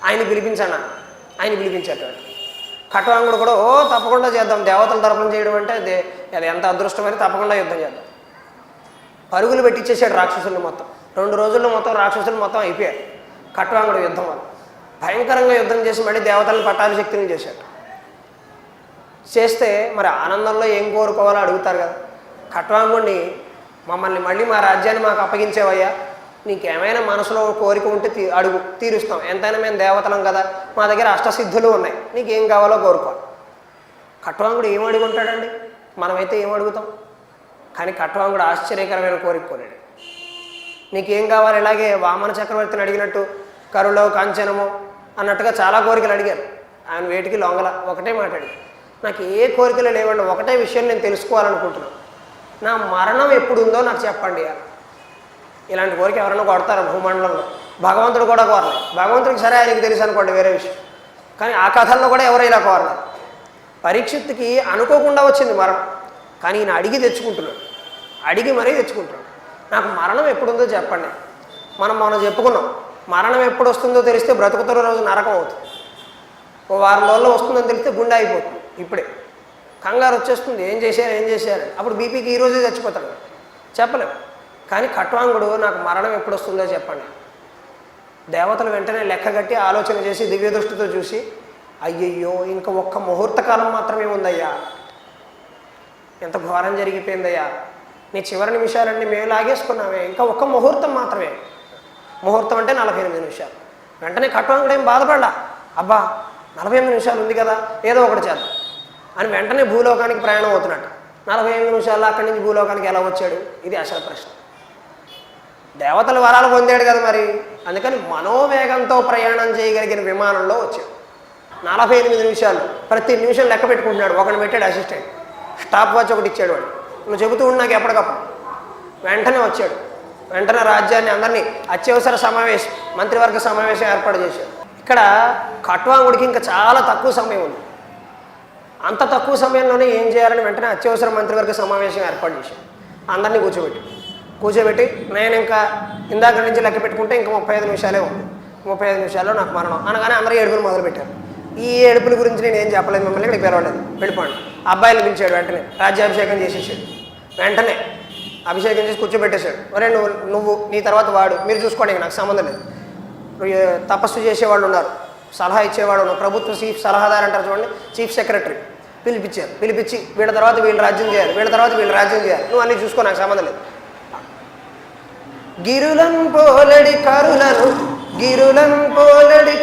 ఆయన పిలిపించాను, ఆయన పిలిపించేటాడు. ఖట్వాంగుడు కూడా తప్పకుండా చేద్దాం, దేవతల తరపున చేయడం అంటే అది ఎంత అదృష్టమని తప్పకుండా యుద్ధం చేద్దాం. పరుగులు పెట్టించేసాడు రాక్షసుల్ని మొత్తం. 2 రోజుల్లో మొత్తం రాక్షసులు మొత్తం అయిపోయారు ఖట్వాంగుడు యుద్ధం వల్ల. భయంకరంగా యుద్ధం చేసి మళ్ళీ దేవతలను పట్టాభిషక్తిని చేశాడు. చేస్తే మరి ఆనందంలో ఏం కోరుకోవాలో అడుగుతారు కదా. ఖట్వాంగుడిని, మమ్మల్ని మళ్ళీ మా రాజ్యాన్ని మాకు అప్పగించేవయ్యా, నీకేమైనా మనసులో కోరిక ఉంటే అడుగు, తీరుస్తాం, ఎంతైనా మేము దేవతలం కదా, మా దగ్గర అష్టసిద్ధులు ఉన్నాయి, నీకేం కావాలో కోరుకో. ఖట్వాంగుడు ఏం అడుగుంటాడండి, మనమైతే ఏం అడుగుతాం, కానీ ఖట్వాంగుడు ఆశ్చర్యకరమైన కోరిక కోరాడు. నీకేం కావాలి, ఇలాగే వామన చక్రవర్తిని అడిగినట్టు కరులో కాంచనము అన్నట్టుగా చాలా కోరికలు అడిగారు. ఆయన వేటికి లొంగల, ఒకటే మాట్లాడి, నాకు ఏ కోరికలు లేవండి, ఒకటే విషయం నేను తెలుసుకోవాలనుకుంటున్నాను, నా మరణం ఎప్పుడు ఉందో నాకు చెప్పండి. ఇలాంటి కోరిక ఎవరైనా కొడతారు భూమండలంలో, భగవంతుడు కూడా కోరలేదు. భగవంతుడికి సరే ఆయనకి తెలుసు అనుకోండి వేరే విషయం, కానీ ఆ కథల్లో కూడా ఎవరు ఇలా కోరలేదు. పరీక్షిత్తుకి అనుకోకుండా వచ్చింది మరణం, కానీ ఈయన అడిగి తెచ్చుకుంటున్నాడు, అడిగి మరీ తెచ్చుకుంటున్నాడు. నాకు మరణం ఎప్పుడుందో చెప్పండి. మనం చెప్పుకున్నాం, మరణం ఎప్పుడు వస్తుందో తెలిస్తే బ్రతుకుతున్న రోజు నరకం అవుతుంది, ఓ వారం రోజుల్లో వస్తుందని తెలిస్తే గుండె అయిపోతుంది, ఇప్పుడే కంగారు వచ్చేస్తుంది, ఏం చేశారు, అప్పుడు బీపీకి ఈరోజే చచ్చిపోతాడు, చెప్పలేము. కానీ ఖట్వాంగుడు, నాకు మరణం ఎప్పుడు వస్తుందో చెప్పండి. దేవతలు వెంటనే లెక్కగట్టి ఆలోచన చేసి దివ్య దృష్టితో చూసి, అయ్యయ్యో ఇంకా ఒక్క ముహూర్తకాలం మాత్రమే ఉందయ్యా, ఎంత ఘోరం జరిగిపోయిందయ్యా, నీ చివరి నిమిషాలన్నీ మేము లాగేసుకున్నామే, ఇంకా ఒక్క ముహూర్తం మాత్రమే. ముహూర్తం అంటే 48 నిమిషాలు. వెంటనే ఖట్వాంగుడు ఏం బాధపడ్డా, అబ్బా 48 నిమిషాలు ఉంది కదా, ఏదో ఒకటి చేద్దాం అని వెంటనే భూలోకానికి ప్రయాణం అవుతున్నట్టు. 48 నిమిషాల్లో అక్కడి నుంచి భూలోకానికి ఎలా వచ్చాడు, ఇది అసలు ప్రశ్న. దేవతల వరాలు పొందాడు కదా మరి, అందుకని మనోవేగంతో ప్రయాణం చేయగలిగిన విమానంలో వచ్చాడు. 48 నిమిషాలు, ప్రతి నిమిషం లెక్క పెట్టుకుంటున్నాడు. ఒకటి పెట్టాడు అసిస్టెంట్, స్టాప్ వాచ్ ఒకటి ఇచ్చాడు, వాడు నువ్వు చెబుతూ ఉండి నాకు ఎప్పటికప్పుడు. వెంటనే వచ్చాడు, వెంటనే రాజ్యాన్ని అందరినీ అత్యవసర సమావేశం, మంత్రివర్గ సమావేశం ఏర్పాటు చేశాడు. ఇక్కడ ఖట్వాంగుడికి ఇంకా చాలా తక్కువ సమయం ఉంది. అంత తక్కువ సమయంలోనే ఏం చేయాలని వెంటనే అత్యవసర మంత్రివర్గ సమావేశం ఏర్పాటు చేశాడు. అందరినీ కూర్చోబెట్టి నేను ఇంకా ఇందాక నుంచి లెక్క పెట్టుకుంటే ఇంకా 35 నిమిషాలే ఉంది, 35 నిమిషాల్లో నాకు మరణం అనగానే అందరూ ఏడుపులు మొదలుపెట్టారు. ఈ ఏడుపుల గురించి నేను ఏం చెప్పలేదు, మిమ్మల్ని ఇక్కడ పిలవలేదు, వెళ్ళిపోండి. అబ్బాయిని పిలిచాడు, వెంటనే రాజ్యాభిషేకం చేసేసాడు. వెంటనే అభిషేకం చేసి కూర్చోబెట్టేశాడు. ఒరే నువ్వు నీ తర్వాత వాడు, మీరు చూసుకోండి, నాకు సంబంధం లేదు. తపస్సు చేసేవాళ్ళు ఉన్నారు, సలహా ఇచ్చేవాడు ఉన్నారు, ప్రభుత్వ చీఫ్ సలహాదారు అంటారు చూడండి, చీఫ్ సెక్రటరీ పిలిపించి వీళ్ళ తర్వాత వీళ్ళు రాజ్యం చేయాలి, వీళ్ళ తర్వాత వీళ్ళు రాజ్యం చేయాలి, నువ్వు అన్నీ చూసుకో, నాకు సంబంధం లేదు. గిరులను పోలడి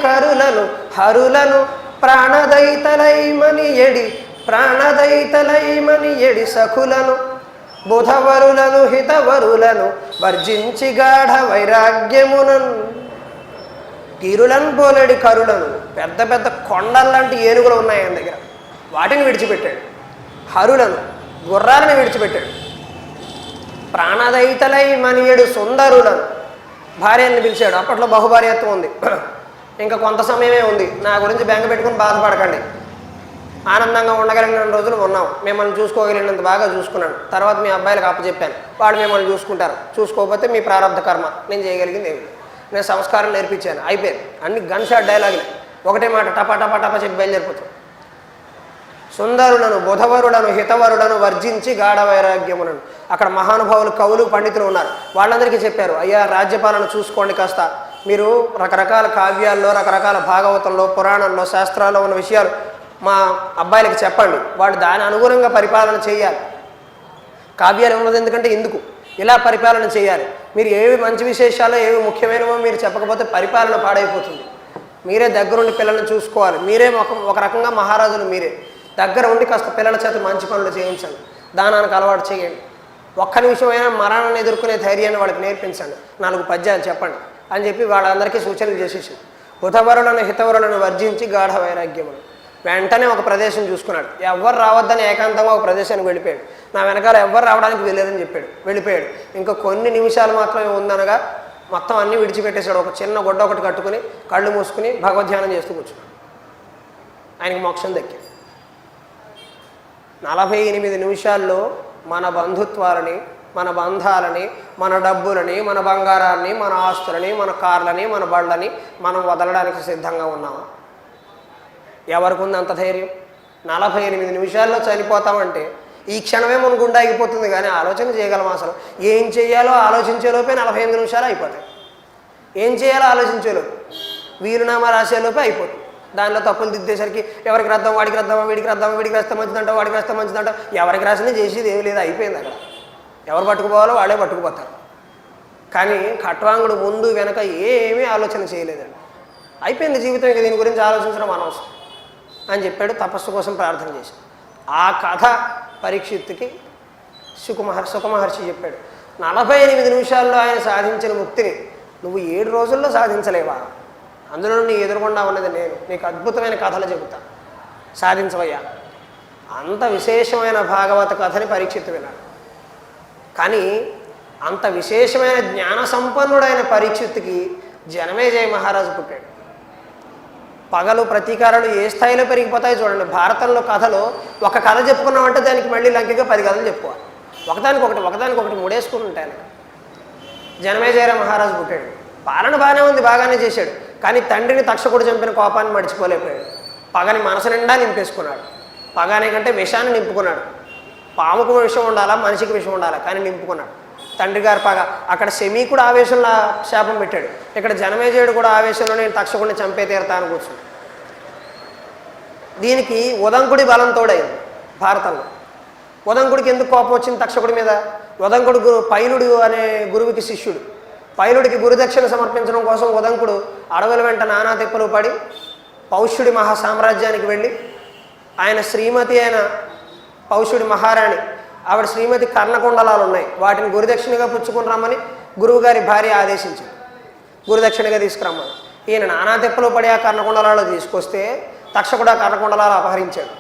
కరులను హరులను ప్రాణదైతలైమని ఎడి సఖులను బుధవరులను హితవరులను వర్జించి గాఢ వైరాగ్యమునన్. గిరులను పోలడి కరులను, పెద్ద పెద్ద కొండల్లాంటి ఏనుగులు ఉన్నాయి ఆయన దగ్గర, వాటిని విడిచిపెట్టాడు. హరులను, గుర్రాలను విడిచిపెట్టాడు. ప్రాణదైతలైమనియడు సుందరులను, భార్యని పిలిచాడు. అప్పట్లో బహుభార్యత్వం ఉంది, ఇంకా కొంత సమయమే ఉంది, నా గురించి బెంగ పెట్టుకుని బాధపడకండి, ఆనందంగా ఉండగలిగిన రోజులు ఉన్నాం, మిమ్మల్ని చూసుకోగలిగినంత బాగా చూసుకున్నాను, తర్వాత మీ అబ్బాయిలకు అప్పచెప్పాను, వాళ్ళు మిమ్మల్ని చూసుకుంటారు, చూసుకోకపోతే మీ ప్రారంభ కర్మ, నేను చేయగలిగింది ఏమి, నేను సంస్కారం నేర్పించాను, అయిపోయింది. అన్ని గన్ షాట్ డైలాగులే, ఒకటే మాట టపా టపా టపా చెప్పి బయలుదేరిపోతాం. సుందరులను బుధవరులను హితవరులను వర్జించి గాఢ వైరాగ్యములను. అక్కడ మహానుభావులు కవులు పండితులు ఉన్నారు. వాళ్ళందరికీ చెప్పారు, అయ్యా రాజ్యపాలన చూసుకోండి కాస్త, మీరు రకరకాల కావ్యాల్లో రకరకాల భాగవతంలో పురాణంలో శాస్త్రాల్లో ఉన్న విషయాలు మా అబ్బాయిలకి చెప్పండి, వాళ్ళు దాని అనుగుణంగా పరిపాలన చేయాలి. కావ్యాలు ఉన్నది ఎందుకంటే ఎందుకు ఇలా పరిపాలన చేయాలి, మీరు ఏవి మంచి విశేషాలు ఏవి ముఖ్యమైనవో మీరు చెప్పకపోతే పరిపాలన పాడైపోతుంది. మీరే దగ్గరుండి పిల్లల్ని చూసుకోవాలి, మీరే ఒక రకంగా మహారాజులు, మీరే దగ్గర ఉండి కాస్త పిల్లల చేత మంచి పనులు చేయించండి, దానానికి అలవాటు చేయండి, ఒక్క నిమిషమైనా మరణాన్ని ఎదుర్కొనే ధైర్యాన్ని వాళ్ళకి నేర్పించండి, 4 పద్యాలు చెప్పండి అని చెప్పి వాళ్ళందరికీ సూచనలు చేసేసి బుధవరులను హితవరులను వర్జించి గాఢ వైరాగ్యములు. వెంటనే ఒక ప్రదేశం చూసుకున్నాడు, ఎవ్వరు రావద్దని ఏకాంతంగా ఒక ప్రదేశానికి వెళ్ళిపోయాడు. నా వెనకాల ఎవ్వరు రావడానికి వెళ్ళలేదని చెప్పాడు, వెళ్ళిపోయాడు. ఇంకా కొన్ని నిమిషాలు మాత్రమే ఉందనగా మొత్తం అన్నీ విడిచిపెట్టేశాడు. ఒక చిన్న గుడ్డ ఒకటి కట్టుకుని కళ్ళు మూసుకుని భగవద్ధ్యానం చేస్తూ కూర్చున్నాడు. ఆయనకి మోక్షం దక్కింది. 48 నిమిషాల్లో మన బంధుత్వాలని, మన బంధాలని, మన డబ్బులని, మన బంగారాన్ని, మన ఆస్తులని, మన కార్లని, మన బళ్ళని మనం వదలడానికి సిద్ధంగా ఉన్నామా? ఎవరికి ఉంది అంత ధైర్యం? 48 నిమిషాల్లో చనిపోతామంటే ఈ క్షణమే మన గుండె ఆగిపోతుంది, కానీ ఆలోచన చేయగలం అసలు? ఏం చేయాలో ఆలోచించేలోపే 48 నిమిషాలు అయిపోతాయి. ఏం చేయాలో ఆలోచించేలోపు, వీరునామా రాసేలోపే అయిపోతుంది. దానిలో తప్పులు దిద్దేసరికి ఎవరికి రాద్దాం, వాడికి రాద్దామా, వీడికి రాద్దామా, వీడికి రాస్తే మంచిదంట, వాడికి రాస్తే మంచిదంట, ఎవరికి రాసినా చేసేది ఏమి లేదు, అయిపోయింది. అక్కడ ఎవరు పట్టుకుపోవాలో వాళ్ళే పట్టుకుపోతారు. కానీ ఖట్వాంగుడు ముందు వెనక ఏమీ ఆలోచన చేయలేదండి. అయిపోయింది జీవితం, ఇక దీని గురించి ఆలోచించడం అనవసరం అని చెప్పాడు. తపస్సు కోసం ప్రార్థన చేశాడు. ఆ కథ పరీక్షిత్తుకి సుఖమహర్షి చెప్పాడు. 48 నిమిషాల్లో ఆయన సాధించిన ముక్తిని నువ్వు 7 రోజుల్లో సాధించలేవా? అందులో నీ ఎదురుకుండా ఉన్నది నేను, నీకు అద్భుతమైన కథలు చెబుతా, సాధించవయ్యా. అంత విశేషమైన భాగవత కథని పరీక్షిత్తు విన్నాడు. కానీ అంత విశేషమైన జ్ఞాన సంపన్నుడైన పరీక్షిత్తుకి జనమేజయ మహారాజు పుట్టాడు. పగలు ప్రతీకారాలు ఏ స్థాయిలో పెరిగిపోతాయో చూడండి. భారతంలో కథలో ఒక కథ చెప్పుకున్నామంటే దానికి మళ్ళీ లంకిగా 10 కథలు చెప్పుకోవాలి. ఒకదానికొకటి ముడేసుకుని ఉంటాయి. జనమేజయ మహారాజు పుట్టాడు. పాలన బాగానే ఉంది, బాగానే చేశాడు. కానీ తండ్రిని తక్షకుడు చంపిన కోపాన్ని మడిచిపోలేకపోయాడు. పగని మనసు నిండా నింపేసుకున్నాడు. పగానే కంటే విషాన్ని నింపుకున్నాడు. పాముకు విషం ఉండాలా, మనిషికి విషం ఉండాలా, కానీ నింపుకున్నాడు. తండ్రి గారి పగ. అక్కడ శమీకుడు ఆవేశంలో శాపం పెట్టాడు, ఇక్కడ జనమేజయుడు కూడా ఆవేశంలో నేను తక్షకుడిని చంపే తీరతాను కూర్చున్నాడు. దీనికి ఉదంకుడి బలం తోడైంది భారతంలో. ఉదంకుడికి ఎందుకు కోపం వచ్చింది తక్షకుడి మీద? ఉదంకుడు పైలుడు అనే గురువుకి శిష్యుడు. పైలుడికి గురుదక్షిణ సమర్పించడం కోసం ఉదంకుడు అడవుల వెంట నానా తిప్పలు పడి పౌష్యుడి మహాసామ్రాజ్యానికి వెళ్ళి ఆయన శ్రీమతి అయిన పౌష్యుడి మహారాణి, ఆవిడ శ్రీమతి కర్ణకుండలాలు ఉన్నాయి, వాటిని గురుదక్షిణగా పుచ్చుకుని రమ్మని గురువుగారి భార్య ఆదేశించింది. గురుదక్షిణగా తీసుకురమ్మని. ఈయన నానా తిప్పలు పడి ఆ కర్ణకుండలాలు తీసుకొస్తే తక్షకుడు ఆ కర్ణకుండలాలు అపహరించాడు.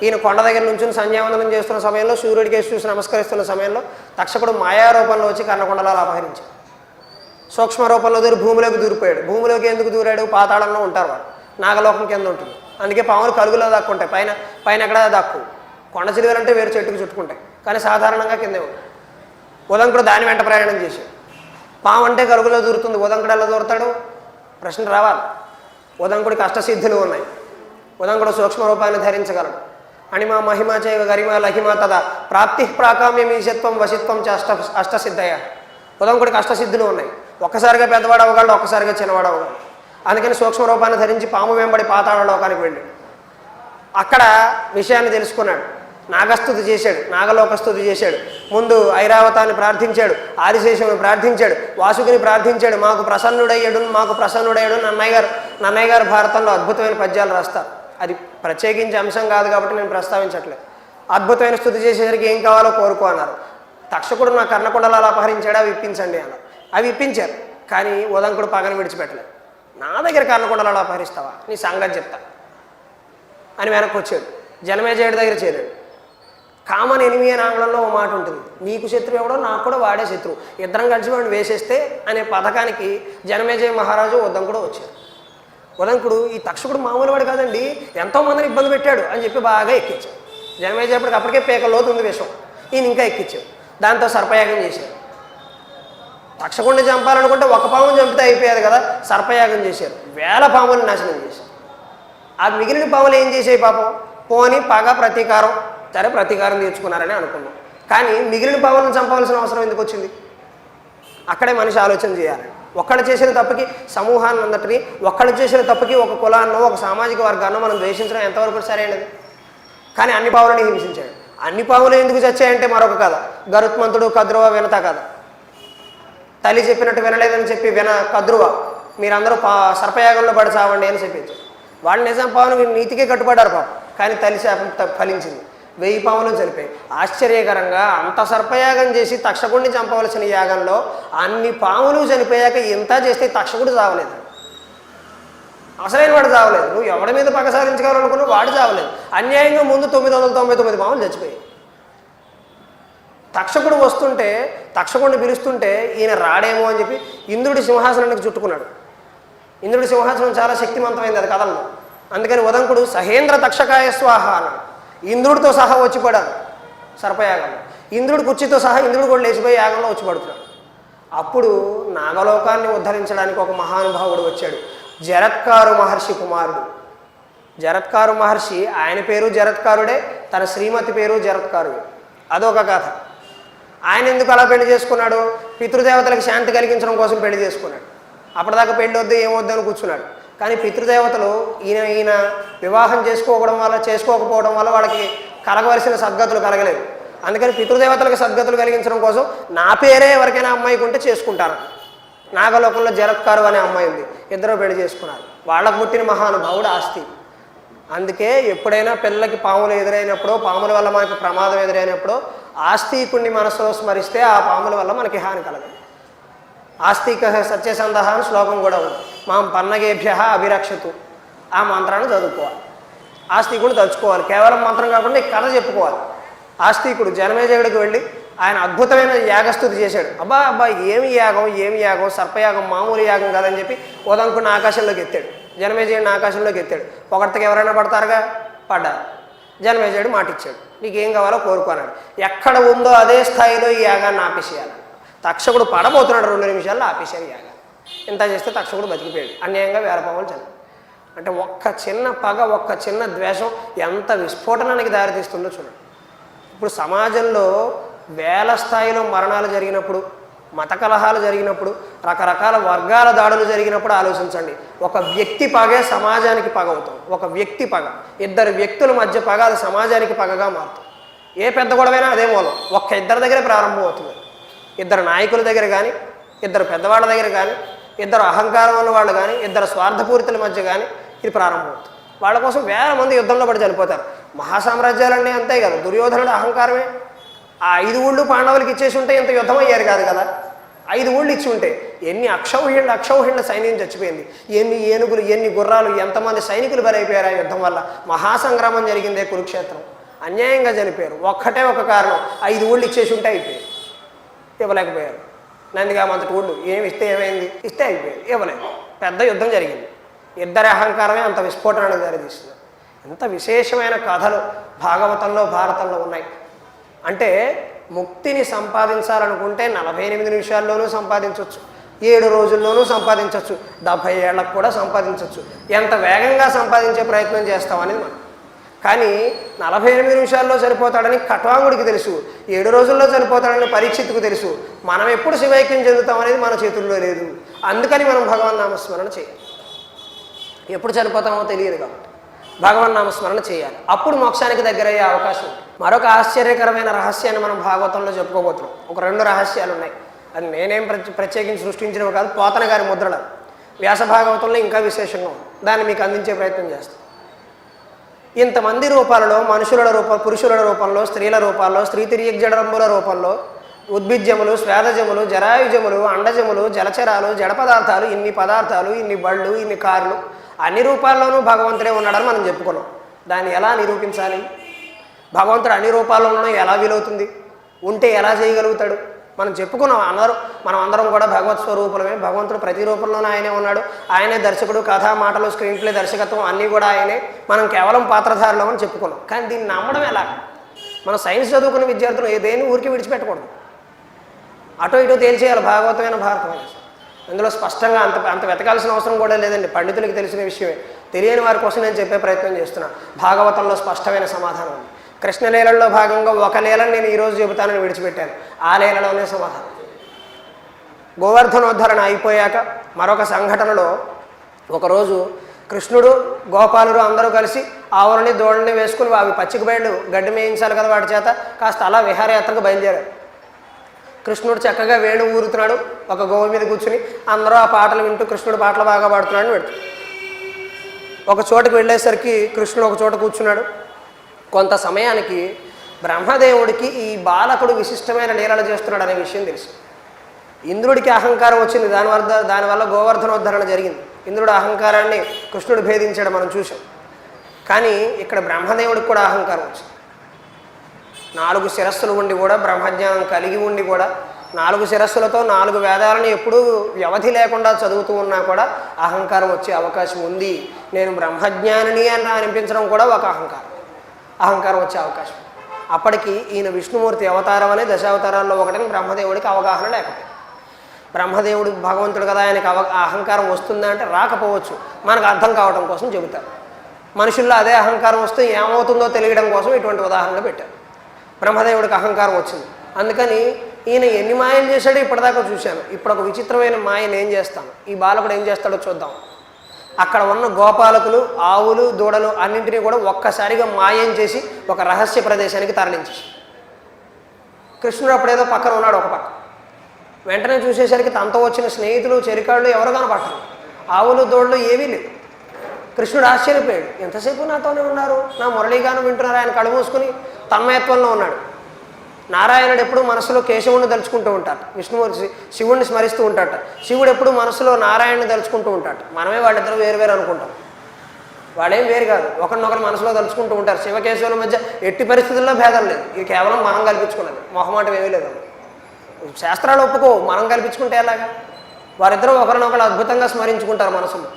ఈయన కొండ దగ్గర నుంచి సంధ్యావందనం చేస్తున్న సమయంలో, సూర్యుడికి వేసి చూసి నమస్కరిస్తున్న సమయంలో తక్షకుడు మాయారూపంలో వచ్చి కర్ణకుండలాలు అపహరించాడు. సూక్ష్మ రూపంలో దూరి భూమిలోకి దూరిపోయాడు. భూమిలోకి ఎందుకు దూరాడు? పాతాళంలో ఉంటారు వాడు, నాగలోకం కింద ఉంటుంది. అందుకే పాములు కలుగులో దాక్కుంటాయి, పైన ఎక్కడ దాక్కు. కొండ చిలువలంటే వేరు చెట్టుకు చుట్టుకుంటాయి, కానీ సాధారణంగా కిందే ఉంటాయి. ఉదంకుడు దాని వెంట ప్రయాణం చేశాడు. పాము అంటే కలుగులో దూరుతుంది, ఉదంకుడు ఎలా దూరతాడు? ప్రశ్న రావాలి. ఉదంకుడికి అష్టసిద్ధులు ఉన్నాయి. ఉదంకుడు సూక్ష్మ రూపాన్ని ధరించగలడు. అణిమ మహిమ చైవ గరిమ లహిమ తదా ప్రాప్తి ప్రాకామ్యం ఈశత్వం వశిత్వం చ అష్టసిద్ధయ. ఉదంకుడికి అష్టసిద్ధులు ఉన్నాయి. ఒక్కసారిగా పెద్దవాడు అవ్వగలడు, ఒక్కసారిగా చిన్నవాడు అవ్వగలడు. అందుకని సూక్ష్మ రూపాన్ని ధరించి పాము వెంబడి పాతాళ లోకానికి వెళ్ళి అక్కడ విషయాన్ని తెలుసుకున్నాడు. నాగస్తుతి చేశాడు, నాగలోకస్తుతి చేశాడు. ముందు ఐరావతాన్ని ప్రార్థించాడు, ఆదిశేషుని ప్రార్థించాడు, వాసుకిని ప్రార్థించాడు. మాకు ప్రసన్నుడయ్యడు. నన్నయ్య గారు భారతంలో అద్భుతమైన పద్యాలు రాస్తారు. అది ప్రత్యేకించి అంశం కాదు కాబట్టి నేను ప్రస్తావించట్లేదు. అద్భుతమైన స్థుతి చేసేసరికి ఏం కావాలో కోరుకో అన్నారు. తక్షకుడు నా కర్ణకుండలాలు అపహరించాడు, అవి ఇప్పించండి అన్నారు. అవి ఇప్పించారు. కానీ ఉదంకుడు పగని విడిచిపెట్టలేదు. నా దగ్గర కర్ణకుండలాలు అపహరిస్తావా, నీ సంగతి చెప్తా అని వెనక్కి వచ్చాడు. జనమేజయుడి దగ్గర చేరాడు. కామన్ ఎనిమి అనే ఆంగ్లంలో ఓ మాట ఉంటుంది, నీకు శత్రువు ఎవడో నాకు కూడా వాడే శత్రువు, ఇద్దరం కలిసి వాడిని వేసేస్తే అనే పథకానికి జనమేజయ మహారాజు ఉదంకుడు వచ్చారు. ఉదంకుడు ఈ తక్షకుడు మామూలు వాడు కాదండి, ఎంతోమందిని ఇబ్బంది పెట్టాడు అని చెప్పి బాగా ఎక్కించాడు. జనమేజయప్పటికి అప్పటికే పేకలోతు ఉంది విషయం, ఈయన ఇంకా ఎక్కించాడు. దాంతో సర్పయాగం చేశారు. తక్షకుడిని చంపాలనుకుంటే ఒక పాముని చంపితే అయిపోయారు కదా, సర్పయాగం చేశారు. వేల పాములను నాశనం చేశారు. ఆ మిగిలిన పాములు ఏం చేసాయి పాపం? పోని పగ ప్రతీకారం, సరే ప్రతీకారం తీర్చుకున్నారని అనుకున్నాం. కానీ మిగిలిన పావులను చంపవలసిన అవసరం ఎందుకు వచ్చింది? అక్కడే మనిషి ఆలోచన చేయాలి. ఒక్కళ్ళు చేసిన తప్పుకి సమూహాన్ని అందటిని, ఒక్కళ్ళు చేసిన తప్పుకి ఒక కులాన్నో ఒక సామాజిక వర్గాన్నో మనం ద్వేషించడం ఎంతవరకు సరైనది? కానీ అన్ని పావులని హింసించాడు. అన్ని పావులు ఎందుకు చచ్చాయంటే మరొక కథ. గరుత్మంతుడు కద్రువ వినత కథ. తల్లి చెప్పినట్టు వినలేదని చెప్పి కద్రువ మీరందరూ సర్పయాగంలో పడి చావండి అని చెప్పింది. వాళ్ళు నిజం పావును నీతికే కట్టుబడ్డారు పాపం. కానీ తల్లి శాపం ఫలించింది. 1000 పావులు చనిపోయి. ఆశ్చర్యకరంగా అంత సర్పయాగం చేసి తక్షకుడిని చంపవలసిన యాగంలో అన్ని పాములు చనిపోయాక ఇంత చేస్తే తక్షకుడు చావలేదు. అసలైన వాడు చావలేదు. నువ్వు ఎవరి మీద పగ సాధించుకోవాలనుకున్నావు, వాడు చావలేదు. అన్యాయంగా ముందు 999 పాములు చచ్చిపోయాయి. తక్షకుడు వస్తుంటే, తక్షకుడిని పిలుస్తుంటే ఈయన రాడేమో అని చెప్పి ఇంద్రుడి సింహాసనానికి చుట్టుకున్నాడు. ఇంద్రుడి సింహాసనం చాలా శక్తివంతమైంది అది కథల్లో. అందుకని ఉదంకుడు సహేంద్ర తక్షకాయ స్వాహ అన్నాడు. ఇంద్రుడితో సహా వచ్చి పడాడు సర్పయాగంలో. ఇంద్రుడి కుర్చీతో సహా ఇంద్రుడు కూడా లేచిపోయి యాగంలో వచ్చి పడుతున్నాడు. అప్పుడు నాగలోకాన్ని ఉద్ధరించడానికి ఒక మహానుభావుడు వచ్చాడు. జరత్కారు మహర్షి కుమారుడు. జరత్కారు మహర్షి, ఆయన పేరు జరత్కారుడే, తన శ్రీమతి పేరు జరత్కారుడే. అదొక కథ. ఆయన ఎందుకు అలా పెళ్లి చేసుకున్నాడు? పితృదేవతలకు శాంతి కలిగించడం కోసం పెళ్లి చేసుకున్నాడు. అప్పటిదాకా పెళ్లి వద్దు ఏమొద్దు అని కూర్చున్నాడు. కానీ పితృదేవతలు ఈయన వివాహం చేసుకోకపోవడం వల్ల వాళ్ళకి కలగవలసిన సద్గతులు కలగలేదు. అందుకని పితృదేవతలకు సద్గతులు కలిగించడం కోసం నా పేరే ఎవరికైనా అమ్మాయికి ఉంటే చేసుకుంటాను. నాగలోకంలో జరత్కారు అనే అమ్మాయి ఉంది. ఇద్దరు పెళ్లి చేసుకున్నారు. వాళ్ళకు పుట్టిన మహానుభావుడు ఆస్తి. అందుకే ఎప్పుడైనా పిల్లలకి పాములు ఎదురైనప్పుడు, పాముల వల్ల మనకి ప్రమాదం ఎదురైనప్పుడు ఆస్తికుణ్ణి మనసులో స్మరిస్తే ఆ పాముల వల్ల మనకి హాని కలగదు. ఆస్తిక సత్యసంధ అని శ్లోకం కూడా ఉంది. మాం పన్నగేభ్య అభిరక్షతు. ఆ మంత్రాన్ని చదువుకోవాలి. ఆస్తికుడు తలుచుకోవాలి. కేవలం మంత్రం కాకుండా ఈ కథ చెప్పుకోవాలి. ఆస్తికుడు జనమేజయుడికి వెళ్ళి ఆయన అద్భుతమైన యాగస్తుతి చేశాడు. అబ్బా ఏమి యాగం, సర్పయాగం మామూలు యాగం కాదని చెప్పి ఉదంకుడిని ఆకాశంలోకి ఎత్తాడు. జనమేజయుడిని ఆకాశంలోకి ఎత్తాడు. పొగడ్తకి ఎవరైనా పడతారుగా, పడ్డారు. జనమేజయుడు మాటిచ్చాడు, నీకేం కావాలో కోరుకున్నాడు. ఎక్కడ ఉందో అదే స్థాయిలో ఈ యాగాన్ని ఆపేసేయాలి. తక్షకుడు పడబోతున్నాడు, 2 నిమిషాల్లో ఆపేశారు యాగాన్ని. ఇంత చేస్తే తక్షకుడు బతికిపోయాడు. అన్యాయంగా 1000 పాములు చనిపోయాడు. అంటే ఒక్క చిన్న పగ, ఒక్క చిన్న ద్వేషం ఎంత విస్ఫోటనానికి దారితీస్తుందో చూడండి. ఇప్పుడు సమాజంలో 1000 స్థాయిలో మరణాలు జరిగినప్పుడు, మత కలహాలు జరిగినప్పుడు, రకరకాల వర్గాల దాడులు జరిగినప్పుడు ఆలోచించండి. ఒక వ్యక్తి పగే సమాజానికి పగ అవుతుంది. ఒక వ్యక్తి పగ, 2 వ్యక్తుల మధ్య పగ అది సమాజానికి పగగా మారుతుంది. ఏ పెద్ద గొడవైనా అదే మూలం. ఇద్దరి దగ్గరే ప్రారంభం అవుతుంది. 2 నాయకుల దగ్గర కానీ, 2 పెద్దవాళ్ళ దగ్గర కానీ, 2 అహంకారం ఉన్న వాళ్ళు కానీ, 2 స్వార్థపూరితుల మధ్య కానీ ఇది ప్రారంభమవుతుంది. వాళ్ళ కోసం 1000 మంది యుద్ధంలో పడి చనిపోతారు. మహాసామ్రాజ్యాలన్నీ అంతే కదా. దుర్యోధనుడు అహంకారమే. ఆ 5 ఊళ్ళు పాండవులకి ఇచ్చేసి ఉంటే ఇంత యుద్ధం అయ్యారు కాదు కదా. 5 ఊళ్ళు ఇచ్చి ఉంటే ఎన్ని అక్షౌహిణుల సైన్యం చచ్చిపోయింది. ఎన్ని ఏనుగులు, ఎన్ని గుర్రాలు, ఎంతమంది సైనికులు బలైపోయారు ఆ యుద్ధం వల్ల. మహాసంగ్రామం జరిగిందే కురుక్షేత్రం. అన్యాయంగా చనిపోయారు. ఒక్కటే ఒక కారణం, 5 ఊళ్ళు ఇచ్చేసి ఉంటే అయిపోయారు. ఇవ్వలేకపోయారు. నందిగామంతటి ఊళ్ళు ఏమి ఇస్తే ఏమైంది, ఇస్తే అయిపోయారు, ఇవ్వలేదు. పెద్ద యుద్ధం జరిగింది. 2 అహంకారమే అంత విస్ఫోటనానికి దారితీస్తుంది. ఎంత విశేషమైన కథలు భాగవతంలో, భారతంలో ఉన్నాయి. అంటే ముక్తిని సంపాదించాలనుకుంటే 48 నిమిషాల్లోనూ సంపాదించవచ్చు, 7 రోజుల్లోనూ సంపాదించవచ్చు, 70 ఏళ్ళకు కూడా సంపాదించవచ్చు. ఎంత వేగంగా సంపాదించే ప్రయత్నం చేస్తామనేది మనం. కానీ 48 నిమిషాల్లో చనిపోతాడని కట్వాంగుడికి తెలుసు, 7 రోజుల్లో చనిపోతాడని పరీక్షిత్తుకు తెలుసు. మనం ఎప్పుడు శివైక్యం చెందుతాం అనేది మన చేతుల్లో లేదు. అందుకని మనం భగవన్నామస్మరణ చేయాలి. ఎప్పుడు చనిపోతామో తెలియదు కాబట్టి భగవన్నామస్మరణ చేయాలి. అప్పుడు మోక్షానికి దగ్గరయ్యే అవకాశం ఉంది. మరొక ఆశ్చర్యకరమైన రహస్యాన్ని మనం భాగవతంలో చెప్పుకోబోతున్నాం. ఒక 2 రహస్యాలు ఉన్నాయి. అది నేనేం ప్రత్యేకించి సృష్టించినవి కాదు, పోతన గారి ముద్రలు. వ్యాస భాగవతంలో ఇంకా విశేషంగా ఉంది. దాన్ని మీకు అందించే ప్రయత్నం చేస్తాం. ఇంతమంది రూపాలలో, పురుషుల రూపంలో, స్త్రీల రూపాల్లో, స్త్రీ తిరియగ్జడంబుల రూపంలో, ఉద్భిజ్యములు, స్వేదజములు, జరాయుజములు, అండజములు, జలచరాలు, జడ పదార్థాలు, ఇన్ని పదార్థాలు, ఇన్ని బళ్ళు, ఇన్ని కార్లు, అన్ని రూపాల్లోనూ భగవంతుడే ఉన్నాడని మనం చెప్పుకున్నాం. దాన్ని ఎలా నిరూపించాలి? భగవంతుడు అన్ని రూపాల్లో ఉండడం ఎలా వీలవుతుంది? ఉంటే ఎలా చేయగలుగుతాడు? మనం చెప్పుకున్నాం. మనం అందరం కూడా భగవత్ స్వరూపులమే. భగవంతుడు ప్రతి రూపంలోనూ ఆయనే ఉన్నాడు. ఆయనే దర్శకుడు, కథ, మాటలు, స్క్రీన్ ప్లే, దర్శకత్వం అన్నీ కూడా ఆయనే. మనం కేవలం పాత్రధారులం అని చెప్పుకున్నాం. కానీ దీన్ని నమ్మడం ఎలా? మనం సైన్స్ చదువుకున్న విద్యార్థులు దేన్ని ఊరికి విడిచిపెట్టకూడదు. అటో ఇటో తేల్చేయాలి. భాగవతమైన భారతమైన అందులో స్పష్టంగా అంత వెతకాల్సిన అవసరం కూడా లేదండి. పండితులకి తెలిసిన విషయమే. తెలియని వారి కోసం నేను చెప్పే ప్రయత్నం చేస్తున్నా. భాగవతంలో స్పష్టమైన సమాధానం ఉంది. కృష్ణలీలలో భాగంగా ఒక లీలను నేను ఈరోజు చెబుతానని విడిచిపెట్టాను. ఆ లీలలోనే సమాధానం. గోవర్ధనోద్ధరణ అయిపోయాక మరొక సంఘటనలో ఒకరోజు కృష్ణుడు గోపాలుడు అందరూ కలిసి ఆవులని దూడని వేసుకుని అవి పచ్చిక బయళ్ళు గడ్డి మేయించాలి కదా వాటి చేత కాస్త అలా విహారయాత్రకు బయలుదేరారు. కృష్ణుడు చక్కగా వేణు ఊరుతున్నాడు ఒక గోవు మీద కూర్చుని. అందరూ ఆ పాటలు వింటూ కృష్ణుడు పాటలు బాగా పాడుతున్నాడని పెడుతున్నాడు. ఒక చోటుకు వెళ్ళేసరికి కృష్ణుడు ఒక చోట కూర్చున్నాడు. కొంత సమయానికి బ్రహ్మదేవుడికి ఈ బాలకుడు విశిష్టమైన లీలలు చేస్తున్నాడు అనే విషయం తెలుసు. ఇంద్రుడికి అహంకారం వచ్చింది. దానివల్ల గోవర్ధనోద్ధరణ జరిగింది. ఇంద్రుడు అహంకారాన్ని కృష్ణుడు భేదించాడు, మనం చూసాం. కానీ ఇక్కడ బ్రహ్మదేవుడికి కూడా అహంకారం వచ్చింది. 4 శిరస్సులు ఉండి కూడా, బ్రహ్మజ్ఞానం కలిగి ఉండి కూడా, 4 శిరస్సులతో 4 వేదాలను ఎప్పుడూ వ్యవధి లేకుండా చదువుతూ ఉన్నా కూడా అహంకారం వచ్చే అవకాశం ఉంది. నేను బ్రహ్మజ్ఞానిని అని అనిపించడం కూడా ఒక అహంకారం వచ్చే అవకాశం. అప్పటికి ఈయన విష్ణుమూర్తి అవతారం అనే దశావతారాల్లో ఒకటిని బ్రహ్మదేవుడికి అవగాహన లేకపోయింది. బ్రహ్మదేవుడు భగవంతుడు కదా, ఆయనకి అహంకారం వస్తుందా అంటే రాకపోవచ్చు. మనకు అర్థం కావడం కోసం చెబుతారు. మనుషుల్లో అదే అహంకారం వస్తే ఏమవుతుందో తెలియడం కోసం ఇటువంటి ఉదాహరణలు పెట్టారు. బ్రహ్మదేవుడికి అహంకారం వచ్చింది. అందుకని ఈయన ఎన్ని మాయలు చేశాడో ఇప్పటిదాకా చూశాను. ఇప్పుడు ఒక విచిత్రమైన మాయను ఏం చేస్తాను, ఈ బాలకుడు ఏం చేస్తాడో చూద్దాం. అక్కడ ఉన్న గోపాలకులు, ఆవులు, దూడలు అన్నింటినీ కూడా ఒక్కసారిగా మాయం చేసి ఒక రహస్య ప్రదేశానికి తరలించేసి, కృష్ణుడు అప్పుడేదో పక్కన ఉన్నాడు ఒక పక్క. వెంటనే చూసేసరికి తనతో వచ్చిన స్నేహితులు, చెరికాళ్ళు ఎవరు కనపడతారు. ఆవులు, దూడలు ఏవీ లేవు. కృష్ణుడు ఆశ్చర్యపోయాడు. ఎంతసేపు నాతోనే ఉన్నారు, నా మురళీగానం వింటున్నారు. ఆయన కళ్ళు మూసుకుని తన్మయత్వంలో ఉన్నాడు. నారాయణుడు ఎప్పుడు మనసులో కేశవుడిని తలుచుకుంటూ ఉంటాడు, విష్ణుమూర్తి శివుడిని స్మరిస్తూ ఉంటాడు. శివుడు ఎప్పుడు మనసులో నారాయణని తలుచుకుంటూ ఉంటాడు. మనమే వాళ్ళిద్దరూ వేరు అనుకుంటాం. వాళ్ళేం వేరు కాదు, ఒకరినొకరు మనసులో తలుచుకుంటూ ఉంటారు. శివకేశవుల మధ్య ఎట్టి పరిస్థితుల్లో భేదం లేదు. ఇది కేవలం మనం కల్పించుకున్నది, మొహమాటం ఏమీ లేదు. శాస్త్రాలు ఒప్పుకో, మనం కల్పించుకుంటే ఎలాగా? వారిద్దరూ ఒకరినొకరు అద్భుతంగా స్మరించుకుంటారు మనసులో.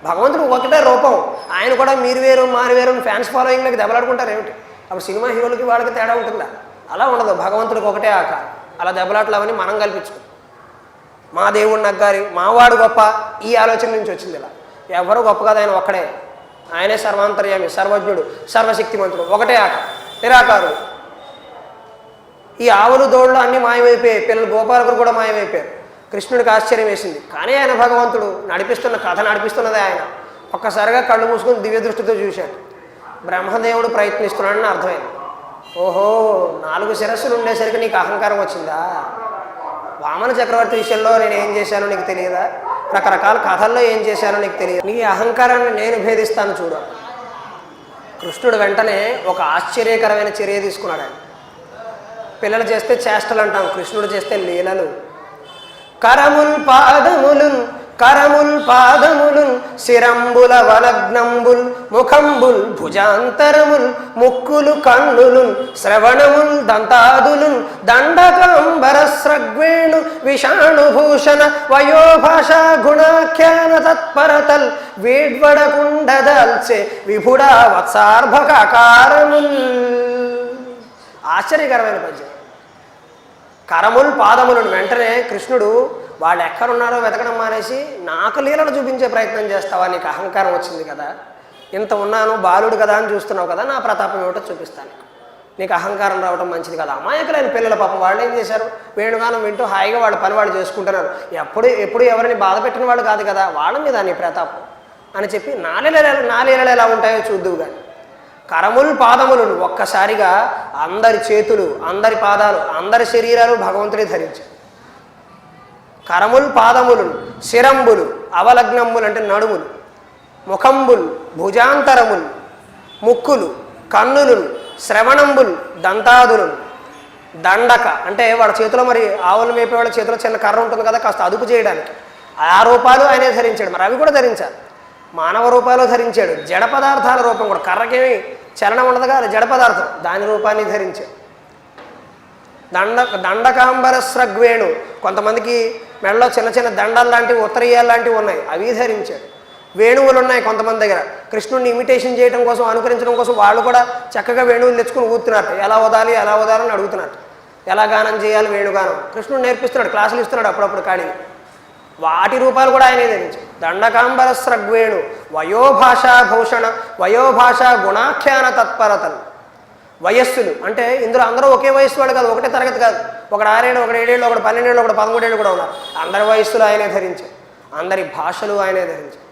భగవంతుడు ఒకటే రూపం, ఆయన కూడా మీరు వేరు మారు వేరు ఫ్యాన్స్ ఫాలోయింగ్లోకి దెబ్బలాడుకుంటారు ఏమిటి? అప్పుడు సినిమా హీరోలకి వాళ్ళకి తేడా ఉంటుందా? అలా ఉండదు. భగవంతుడికి ఒకటే ఆకారం. అలా దెబ్బలాట్లు అవన్నీ మనం కల్పించుకుంటాం. మా దేవుడు నగ్గారి, మావాడు గొప్ప, ఈ ఆలోచన నుంచి వచ్చింది. ఇలా ఎవరు గొప్ప కాదు, ఆయన ఒక్కడే. ఆయనే సర్వాంతర్యామి, సర్వజ్ఞుడు, సర్వశక్తిమంతుడు, ఒకటే ఆకారం, నిరాకారుడు. ఈ ఆవులు, దోళ్ళు అన్నీ మాయమైపోయాయి. పిల్లలు గోపాలకులు కూడా మాయమైపోయారు. కృష్ణుడికి ఆశ్చర్యం వేసింది. కానీ ఆయన భగవంతుడు నడిపిస్తున్నదే ఆయన. ఒక్కసారిగా కళ్ళు మూసుకొని దివ్య దృష్టితో చూశాడు. బ్రహ్మదేవుడు ప్రయత్నిస్తున్నాడని అర్థమైంది. ఓహో, 4 శిరస్సులు ఉండేసరికి నీకు అహంకారం వచ్చిందా? వామన చక్రవర్తి విషయంలో నేను ఏం చేశానో నీకు తెలియదా? రకరకాల కథల్లో ఏం చేశానో నీకు తెలియదు. నీ అహంకారాన్ని నేను భేదిస్తాను చూడు. కృష్ణుడు వెంటనే ఒక ఆశ్చర్యకరమైన చర్య తీసుకున్నాడు. ఆయన పిల్లలు చేస్తే చేష్టలు అంటాం, కృష్ణుడు చేస్తే లీలలు. కరముల్ పాదములున్ శిరంబుల వలగ్నంబుల్ ముఖంబుల్ భుజాంతరముల్ ముక్కులు కన్నులున్ శ్రవణముల్ దంతాదులున్ దండకాంబరస్రగ్వేణు విషాణుభూషణ వయోభాషా గుణాఖ్యాన తత్పరతల్ వేడ్వడకుండదల్చే విభుడా వత్సార్భకారముల్. ఆశ్చర్యకరమైన పద్యం. కరముల్ పాదములను. వెంటనే కృష్ణుడు వాళ్ళు ఎక్కడున్నారో వెతకడం మానేసి నాకు లీలలు చూపించే ప్రయత్నం చేస్తావా? నీకు అహంకారం వచ్చింది కదా, ఇంత ఉన్నాను, బాలుడు కదా అని చూస్తున్నావు కదా, నా ప్రతాపం ఏమిటో చూపిస్తాను. నీకు అహంకారం రావడం మంచిది కదా. అమాయకులైన పిల్లల పాపం వాళ్ళు ఏం చేశారు, వేణుగానం వింటూ హాయిగా వాళ్ళ పని వాళ్ళు చేసుకుంటున్నారు. ఎప్పుడు ఎవరిని బాధ పెట్టిన వాళ్ళు కాదు కదా, వాళ్ళ మీద నీ ప్రతాపం అని చెప్పి నా లీలలు ఎలా ఉంటాయో చూద్దువు కానీ. కరముల్ పాదములు. ఒక్కసారిగా అందరి చేతులు, అందరి పాదాలు, అందరి శరీరాలు భగవంతుడే ధరించారు. కరముల్ పాదములు, శిరంబులు, అవలగ్నంబులు అంటే నడుములు, ముఖంబుల్, భుజాంతరములు, ముక్కులు, కన్నులు, శ్రవణంబుల్, దంతాదులు, దండక అంటే వాళ్ళ చేతిలో, మరి ఆవులు మేపే వాళ్ళ చేతిలో చిన్న కర్ర ఉంటుంది కదా, కాస్త అదుపు చేయడానికి. ఆ రూపాలు ఆయనే ధరించాడు. మరి అవి కూడా ధరించారు. మానవ రూపాలు ధరించాడు. జడ పదార్థాల రూపం కూడా, కర్రకేమి చలనం ఉండదుగా, అది జడ పదార్థం, దాని రూపాన్ని ధరించాడు. దండకాంబరస్రగ్వేణు, కొంతమందికి మెడలో చిన్న చిన్న దండాలు లాంటివి, ఉత్తరీయాలు లాంటివి ఉన్నాయి, అవి ధరించాడు. వేణువులు ఉన్నాయి కొంతమంది దగ్గర. కృష్ణుడిని ఇమిటేషన్ చేయడం కోసం, అనుకరించడం కోసం వాళ్ళు కూడా చక్కగా వేణువులు తెచ్చుకుని ఊతున్నట్టు. ఎలా వదాలని అడుగుతున్నట్టు. ఎలా గానం చేయాలి వేణుగానం కృష్ణుడు నేర్పిస్తున్నాడు, క్లాసులు ఇస్తున్నాడు అప్పుడప్పుడు. ఖాళీ వాటి రూపాలు కూడా ఆయనే ధరించాడు. దండకాంబర స్రగ్వేణు వయోభాషా భూషణ వయోభాషా గుణాఖ్యాన తత్పరతలు. వయస్సులు అంటే ఇందులో అందరూ ఒకే వయస్సు వాడు కాదు, ఒకటే తరగతి కాదు. ఒకడు 6 ఏళ్ళు, ఒకడు 7 ఏళ్ళు, ఒకడు 12 ఏళ్ళు, ఒకడు 13 ఏళ్ళు కూడా ఉన్నారు. అందరి వయస్సులు ఆయనే ధరించాడు, అందరి భాషలు ఆయనే ధరించాడు.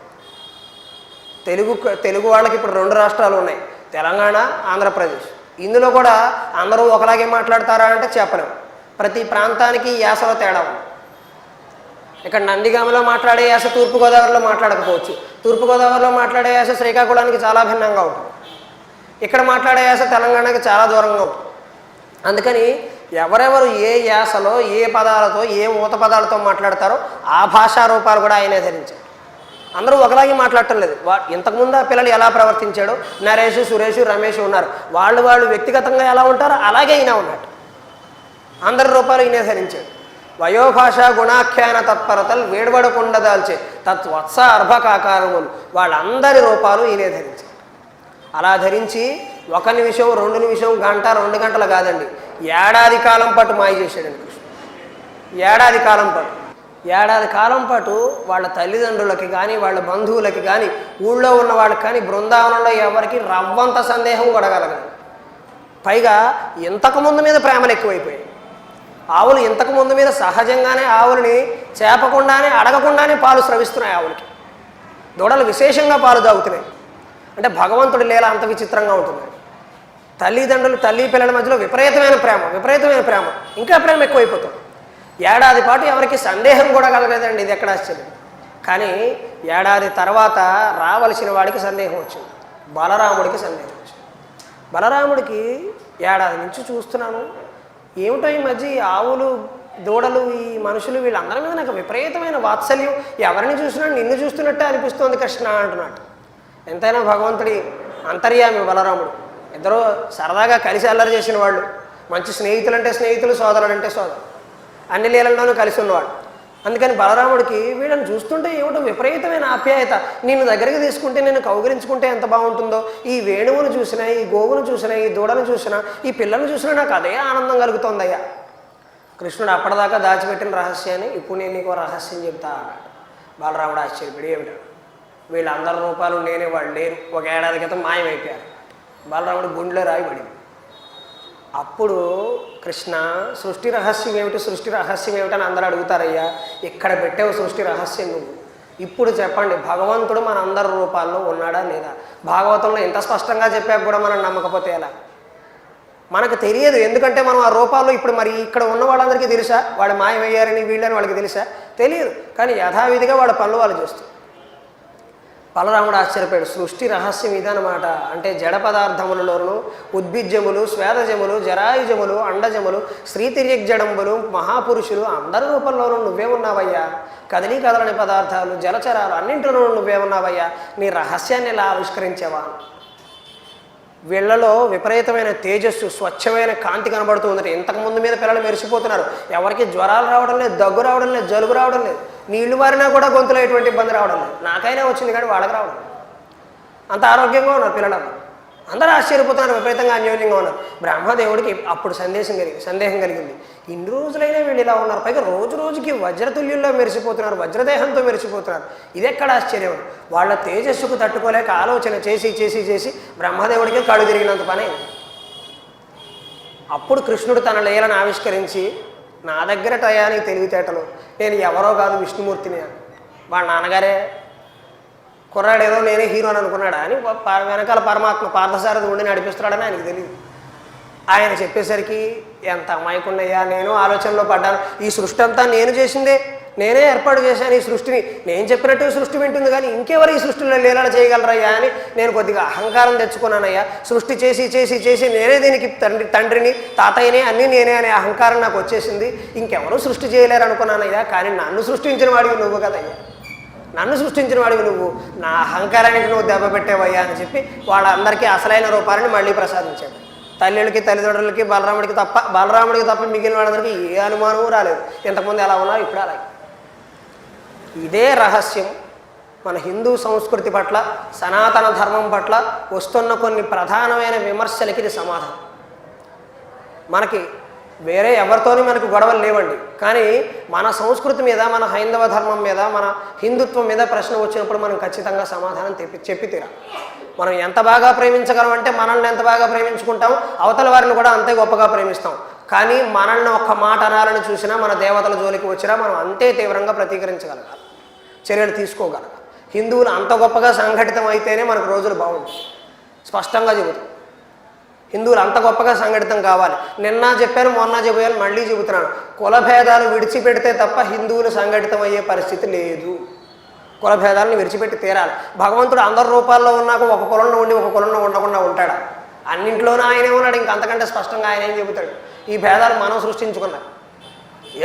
తెలుగు వాళ్ళకి ఇప్పుడు 2 రాష్ట్రాలు ఉన్నాయి, తెలంగాణ, ఆంధ్రప్రదేశ్. ఇందులో కూడా అందరూ ఒకలాగే మాట్లాడతారా అంటే చెప్పలేము. ప్రతి ప్రాంతానికి యాసలో తేడా ఉంది. ఇక్కడ నందిగామలో మాట్లాడే యాస తూర్పుగోదావరిలో మాట్లాడకపోవచ్చు, తూర్పుగోదావరిలో మాట్లాడే యాస శ్రీకాకుళానికి చాలా భిన్నంగా ఉంటుంది, ఇక్కడ మాట్లాడే యాస తెలంగాణకి చాలా దూరంగా ఉంటుంది. అందుకని ఎవరెవరు ఏ యాసలో ఏ పదాలతో ఏ ఊత పదాలతో మాట్లాడతారో ఆ భాషా రూపాలు కూడా ఆయనే ధరించారు. అందరూ ఒకలాగే మాట్లాడటం లేదు. ఇంతకుముందు ఆ పిల్లలు ఎలా ప్రవర్తించాడో నరేష్, సురేష్, రమేష్ ఉన్నారు, వాళ్ళు వ్యక్తిగతంగా ఎలా ఉంటారో అలాగే ఈయన ఉన్నట్టు అందరి రూపాలు ఈయనే ధరించాడు. వయోభాష గుణాఖ్యాన తత్పరతలు వేడబడకుండా దాల్చే తత్వత్స అర్భకాకారములు వాళ్ళందరి రూపాలు ఈయనే ధరించాడు. అలా ధరించి 1 నిమిషం 2 నిమిషం గంట 2 గంటలు కాదండి, ఏడాది కాలం పాటు మాయ చేశాడండి కృష్ణుడు. ఏడాది కాలం పాటు వాళ్ళ తల్లిదండ్రులకి కానీ వాళ్ళ బంధువులకి కానీ ఊళ్ళో ఉన్న వాళ్ళకి కానీ బృందావనంలో ఎవరికి రవ్వంత సందేహం కూడా కలగదు. పైగా ఇంతకుముందు మీద ప్రేమలు ఎక్కువైపోయాయి. ఆవులు ఇంతకుముందు మీద సహజంగానే ఆవులని చేపకుండానే అడగకుండానే పాలు స్రవిస్తున్నాయి. ఆవులకి దూడలు విశేషంగా పాలు తాగుతున్నాయి. అంటే భగవంతుడి లీల అంత విచిత్రంగా ఉంటుంది. తల్లిదండ్రులు తల్లి పిల్లల మధ్యలో విపరీతమైన ప్రేమ ఇంకా ప్రేమ ఎక్కువైపోతుంది. ఏడాది పాటు ఎవరికి సందేహం కూడా కలగలేదండి, ఇది ఎక్కడ ఆశ్చర్యం. కానీ ఏడాది తర్వాత రావలసిన వాడికి సందేహం వచ్చింది, బలరాముడికి సందేహం వచ్చింది. బలరాముడికి ఏడాది నుంచి చూస్తున్నాను, ఏమిటో ఈ మధ్య ఈ ఆవులు దూడలు ఈ మనుషులు వీళ్ళందరి మీద నాకు విపరీతమైన వాత్సల్యం, ఎవరిని చూసినా నిన్ను చూస్తున్నట్టే అనిపిస్తోంది కృష్ణ అంటున్నాడు. ఎంతైనా భగవంతుడి అంతర్యామి బలరాముడు. ఇద్దరు సరదాగా కలిసి అల్లరి చేసిన వాళ్ళు, మంచి స్నేహితులు అంటే స్నేహితులు, సోదరుడు అంటే సోదరుడు, అన్ని లీలల్లోనూ కలిసి ఉన్నవాడు. అందుకని బలరాముడికి వీళ్ళని చూస్తుంటే ఏమిటో విపరీతమైన ఆప్యాయత. నిన్ను దగ్గరికి తీసుకుంటే, నేను కౌగిలించుకుంటే ఎంత బాగుంటుందో, ఈ వేణువును చూసినా, ఈ గోవును చూసినా, ఈ దూడను చూసినా, ఈ పిల్లలను చూసినా నాకు అదే ఆనందం కలుగుతోందయ్యా. కృష్ణుడు అప్పటిదాకా దాచిపెట్టిన రహస్యాన్ని ఇప్పుడు నేను నీకు రహస్యం చెప్తా అన్నాడు. బలరాముడు ఆశ్చర్యపడి ఏమిటో, వీళ్ళందరి రూపాలు నేనే, వాళ్ళు లేరు, 1 ఏడాది క్రితం మాయమైపోయారు. బలరాముడు గుండెలో రాయబడింది. అప్పుడు కృష్ణ సృష్టి రహస్యం ఏమిటని అందరూ అడుగుతారయ్యా, ఇక్కడ పెట్టావు సృష్టి రహస్యం నువ్వు. ఇప్పుడు చెప్పండి, భగవంతుడు మన అందరి రూపాల్లో ఉన్నాడా లేదా? భాగవతంలో ఎంత స్పష్టంగా చెప్పాక కూడా మనం నమ్మకపోతే ఎలా? మనకు తెలియదు, ఎందుకంటే మనం ఆ రూపాల్లో ఇప్పుడు మరి ఇక్కడ ఉన్న వాళ్ళందరికీ తెలుసా వాడు మాయమయ్యారని వీళ్ళని వాళ్ళకి తెలుసా? తెలియదు. కానీ యథావిధిగా వాళ్ళ పనులు వాళ్ళు చేస్తారు. బలరాముడు ఆశ్చర్యపోయాడు. సృష్టి రహస్యం ఇదనమాట. అంటే జడ పదార్థములలోనూ ఉద్భిజ్యములు, స్వేదజములు, జరాయుజములు, అండజములు, స్త్రీతిర్యగ్జడంబులు, మహాపురుషులు అందరి రూపంలోనూ నువ్వే ఉన్నావయ్యా. కదిలి కదలని పదార్థాలు, జలచరాలు అన్నింటిలోనూ నువ్వే ఉన్నావయ్యా. నీ రహస్యాన్ని ఎలా ఆవిష్కరించావా? వీళ్లలో విపరీతమైన తేజస్సు, స్వచ్ఛమైన కాంతి కనబడుతూ ఉందట. ఇంతకుముందు మీద పిల్లలు మెరిసిపోతున్నారు. ఎవరికి జ్వరాలు రావడం లేదు, దగ్గు రావడం లేదు, జలుబు రావడం లేదు, నీళ్లు వారినా కూడా గొంతులో ఎటువంటి ఇబ్బంది రావడం లేదు. నాకైనా వచ్చింది కానీ వాళ్ళకి రావడం. అంత ఆరోగ్యంగా ఉన్నారు పిల్లలు. అందరూ ఆశ్చర్యపోతున్నారు, విపరీతంగా అన్యోన్యంగా ఉన్నారు. బ్రహ్మదేవుడికి అప్పుడు సందేహం కలిగింది. ఇన్ని రోజులైనా వీళ్ళు ఇలా ఉన్నారు, పైగా రోజు రోజుకి వజ్రతుల్యంలో మెరిసిపోతున్నారు, వజ్రదేహంతో మెరిసిపోతున్నారు. ఇది ఎక్కడ ఆశ్చర్యం? వాళ్ళ తేజస్సుకు తట్టుకోలేక ఆలోచన చేసి బ్రహ్మదేవుడికి కళ్ళు తిరిగినంత పని. అప్పుడు కృష్ణుడు తన లీలను ఆవిష్కరించి, నా దగ్గర టయానికి తెలివితేటలు, నేను ఎవరో కాదు విష్ణుమూర్తిని. వాళ్ళ నాన్నగారే కుర్రాడేదో నేనే హీరో అని అనుకున్నాడా అని వెనకాల పరమాత్మ పార్థసారథి ఉండి నడిపిస్తున్నాడని ఆయనకు తెలియదు. ఆయన చెప్పేసరికి ఎంత అమాయకున్నయ్యా, నేను ఆలోచనలో పడ్డాను. ఈ సృష్టి అంతా నేను చేసిందే, నేనే ఏర్పాటు చేశాను ఈ సృష్టిని, నేను చెప్పినట్టు సృష్టి వింటుంది కానీ ఇంకెవరు ఈ సృష్టిలో లీలలు చేయగలరయ్యా అని నేను కొద్దిగా అహంకారం తెచ్చుకున్నానయ్యా. సృష్టి చేసి నేనే దీనికి తండ్రిని తాతయ్యని అన్నీ నేనే అనే అహంకారం నాకు వచ్చేసింది. ఇంకెవరూ సృష్టి చేయలేరు అనుకున్నానయ్యా. కానీ నన్ను సృష్టించిన వాడివి నువ్వు కదయ్యా, నన్ను సృష్టించిన వాడివి నువ్వు, నా అహంకారానికి నువ్వు దెబ్బ పెట్టావయ్యా అని చెప్పి వాళ్ళందరికీ అసలైన రూపాన్ని మళ్ళీ ప్రసాదించాడు. తల్లికి తల్లిదండ్రులకి బలరాముడికి తప్ప మిగిలిన వాళ్ళందరికీ ఏ అనుమానము రాలేదు. ఇంతకుముందు ఎలా ఉన్నారు ఇప్పుడు అలాగే. ఇదే రహస్యం మన హిందూ సంస్కృతి పట్ల, సనాతన ధర్మం పట్ల వస్తున్న కొన్ని ప్రధానమైన విమర్శలకి ఇది సమాధానం. మనకి వేరే ఎవరితోని మనకు గొడవలు లేవండి. కానీ మన సంస్కృతి మీద, మన హైందవ ధర్మం మీద, మన హిందుత్వం మీద ప్రశ్న వచ్చినప్పుడు మనం ఖచ్చితంగా సమాధానం చెప్పి తీరా. మనం ఎంత బాగా ప్రేమించగలం అంటే మనల్ని ఎంత బాగా ప్రేమించుకుంటాం, అవతల వారిని కూడా అంతే గొప్పగా ప్రేమిస్తాం. కానీ మనల్ని ఒక్క మాట అనాలని చూసినా, మన దేవతల జోలికి వచ్చినా మనం అంతే తీవ్రంగా ప్రతీకరించగలగాలి, చర్యలు తీసుకోగలగాలి. హిందువులు అంత గొప్పగా సంఘటితం అయితేనే మనకు రోజులు బాగుంటాయి. స్పష్టంగా చెబుతాం, హిందువులు అంత గొప్పగా సంఘటితం కావాలి. నిన్న చెప్పాను, మొన్న చెప్పాను, మళ్ళీ చెబుతున్నాను. కులభేదాలు విడిచిపెడితే తప్ప హిందువులు సంఘటితం అయ్యే పరిస్థితి లేదు. కులభేదాలను విడిచిపెట్టి తీరాలి. భగవంతుడు అందరి రూపాల్లో ఉన్నాక ఒక కులంలో ఉండి ఒక కులంలో ఉండకుండా ఉంటాడా? అన్నింటిలోనూ ఆయనే ఉన్నాడు. ఇంకంతకంటే స్పష్టంగా ఆయన ఏం చెబుతాడు? ఈ భేదాలు మనం సృష్టించుకున్నాం.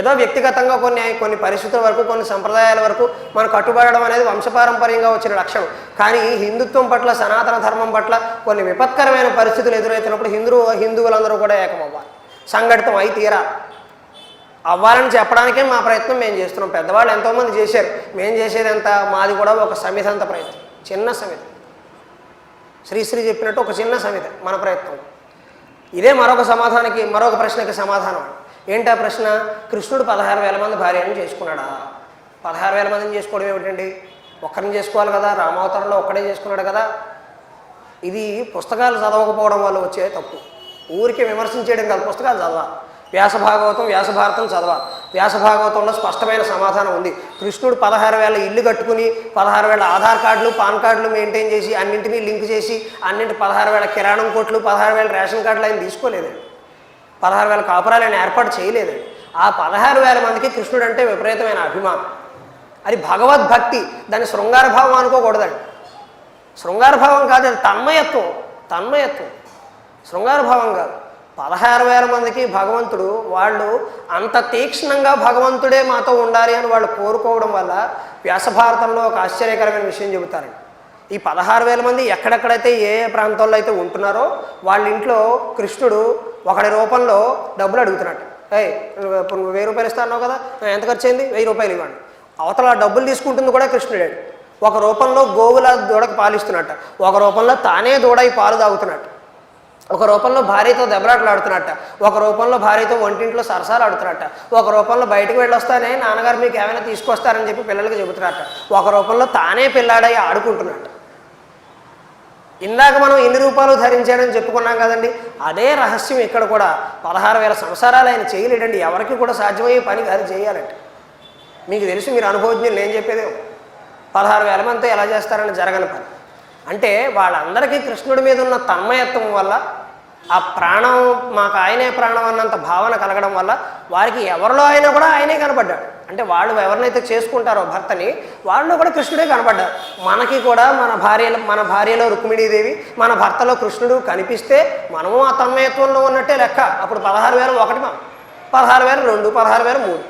ఏదో వ్యక్తిగతంగా కొన్ని పరిస్థితుల వరకు, కొన్ని సంప్రదాయాల వరకు మనం కట్టుబడడం అనేది వంశపారంపర్యంగా వచ్చిన లక్ష్యం. కానీ హిందుత్వం పట్ల, సనాతన ధర్మం పట్ల కొన్ని విపత్కరమైన పరిస్థితులు ఎదురవుతున్నప్పుడు హిందువులందరూ కూడా ఏకమవ్వాలి, సంఘటితం అయి తీరాలి. అవ్వాలని చెప్పడానికే మా ప్రయత్నం మేము చేస్తున్నాం. పెద్దవాళ్ళు ఎంతోమంది చేశారు, మేము చేసేది ఎంత? మాది కూడా ఒక సమితి అంత ప్రయత్నం, చిన్న సమితి. శ్రీశ్రీ చెప్పినట్టు ఒక చిన్న సమితి మన ప్రయత్నం. ఇదే మరొక ప్రశ్నకి సమాధానం. ఏంటా ప్రశ్న? కృష్ణుడు 16,000 మంది భార్యను చేసుకున్నాడా? 16,000 మందిని చేసుకోవడం ఏమిటండి? ఒక్కరిని చేసుకోవాలి కదా. రామావతారంలో ఒక్కడే చేసుకున్నాడు కదా. ఇది పుస్తకాలు చదవకపోవడం వల్ల వచ్చే తప్పు. ఊరికే విమర్శించేయడం కాదు, పుస్తకాలు చదవాలి. వ్యాసభాగవతం, వ్యాసభారతం చదవాలి. వ్యాసభాగవతంలో స్పష్టమైన సమాధానం ఉంది. కృష్ణుడు 16,000 ఇల్లు కట్టుకుని 16,000 ఆధార్ కార్డులు, పాన్ కార్డులు మెయింటైన్ చేసి, అన్నింటినీ లింక్ చేసి, 16,000 కిరాణం కొట్లు, 16,000 రేషన్ కార్డులు ఆయన తీసుకోలేదండి. 16,000 కాపురాలు ఆయన ఏర్పాటు చేయలేదండి. ఆ 16,000 మందికి కృష్ణుడు అంటే విపరీతమైన అభిమానం. అది భగవద్భక్తి. దాన్ని శృంగారభావం అనుకోకూడదండి. శృంగారభావం కాదు, అది తన్మయత్వం. శృంగారభావం కాదు. 16,000 మందికి భగవంతుడు, వాళ్ళు అంత తీక్ష్ణంగా భగవంతుడే మాతో ఉండాలి అని వాళ్ళు కోరుకోవడం వల్ల వ్యాసభారతంలో ఒక ఆశ్చర్యకరమైన విషయం చెబుతారండి. ఈ 16,000 మంది ఎక్కడెక్కడైతే ఏ ప్రాంతాల్లో అయితే ఉంటున్నారో వాళ్ళ ఇంట్లో కృష్ణుడు ఒకడి రూపంలో డబ్బులు అడుగుతున్నట్టు. ఇప్పుడు నువ్వు 1,000 రూపాయలు ఇస్తా అన్నావు కదా, ఎంత ఖర్చు అయింది? 1,000 రూపాయలు ఇవ్వండి. అవతల డబ్బులు తీసుకుంటుంది కూడా కృష్ణుడే. ఒక రూపంలో గోవుల దూడకు పాలిస్తున్నట్ట, ఒక రూపంలో తానే దూడ ఈ పాలు తాగుతున్నట్టు, ఒక రూపంలో భార్యతో దెబ్బలాటలు ఆడుతున్నట్ట, ఒక రూపంలో భార్యతో వంటింట్లో సరసాలు ఆడుతున్నట్ట, ఒక రూపంలో బయటకు వెళ్ళొస్తానే నాన్నగారు మీకు ఏమైనా తీసుకొస్తారని చెప్పి పిల్లలకి చెబుతున్నట్ట, ఒక రూపంలో తానే పిల్లాడై ఆడుకుంటున్నట్ట. ఇందాక మనం ఇన్ని రూపాలు ధరించాడని చెప్పుకున్నాం కదండి. అదే రహస్యం ఇక్కడ కూడా. 16,000 సంవత్సరాలు ఆయన చేయలేడండి. ఎవరికి కూడా సాధ్యమయ్యే పని కాదు చేయాలంటే. మీకు తెలుసు, మీరు అనుభవజ్ఞులు, నేను చెప్పేదే. 16,000 మందితో ఎలా చేస్తారని జరగని పని. అంటే వాళ్ళందరికీ కృష్ణుడి మీద ఉన్న తన్మయత్వం వల్ల, ఆ ప్రాణం మాకు ఆయనే ప్రాణం అన్నంత భావన కలగడం వల్ల వారికి ఎవరిలో అయినా కూడా ఆయనే కనపడ్డాడు. అంటే వాళ్ళు ఎవరినైతే చేసుకుంటారో భర్తని, వాళ్ళు కూడా కృష్ణుడే కనపడ్డారు. మనకి కూడా మన భార్యలో రుక్మిణీదేవి, మన భర్తలో కృష్ణుడు కనిపిస్తే మనము ఆ తన్మయత్వంలో ఉన్నట్టే లెక్క. అప్పుడు 16,000 ఒకటి, 16,000 2, 16,000 3.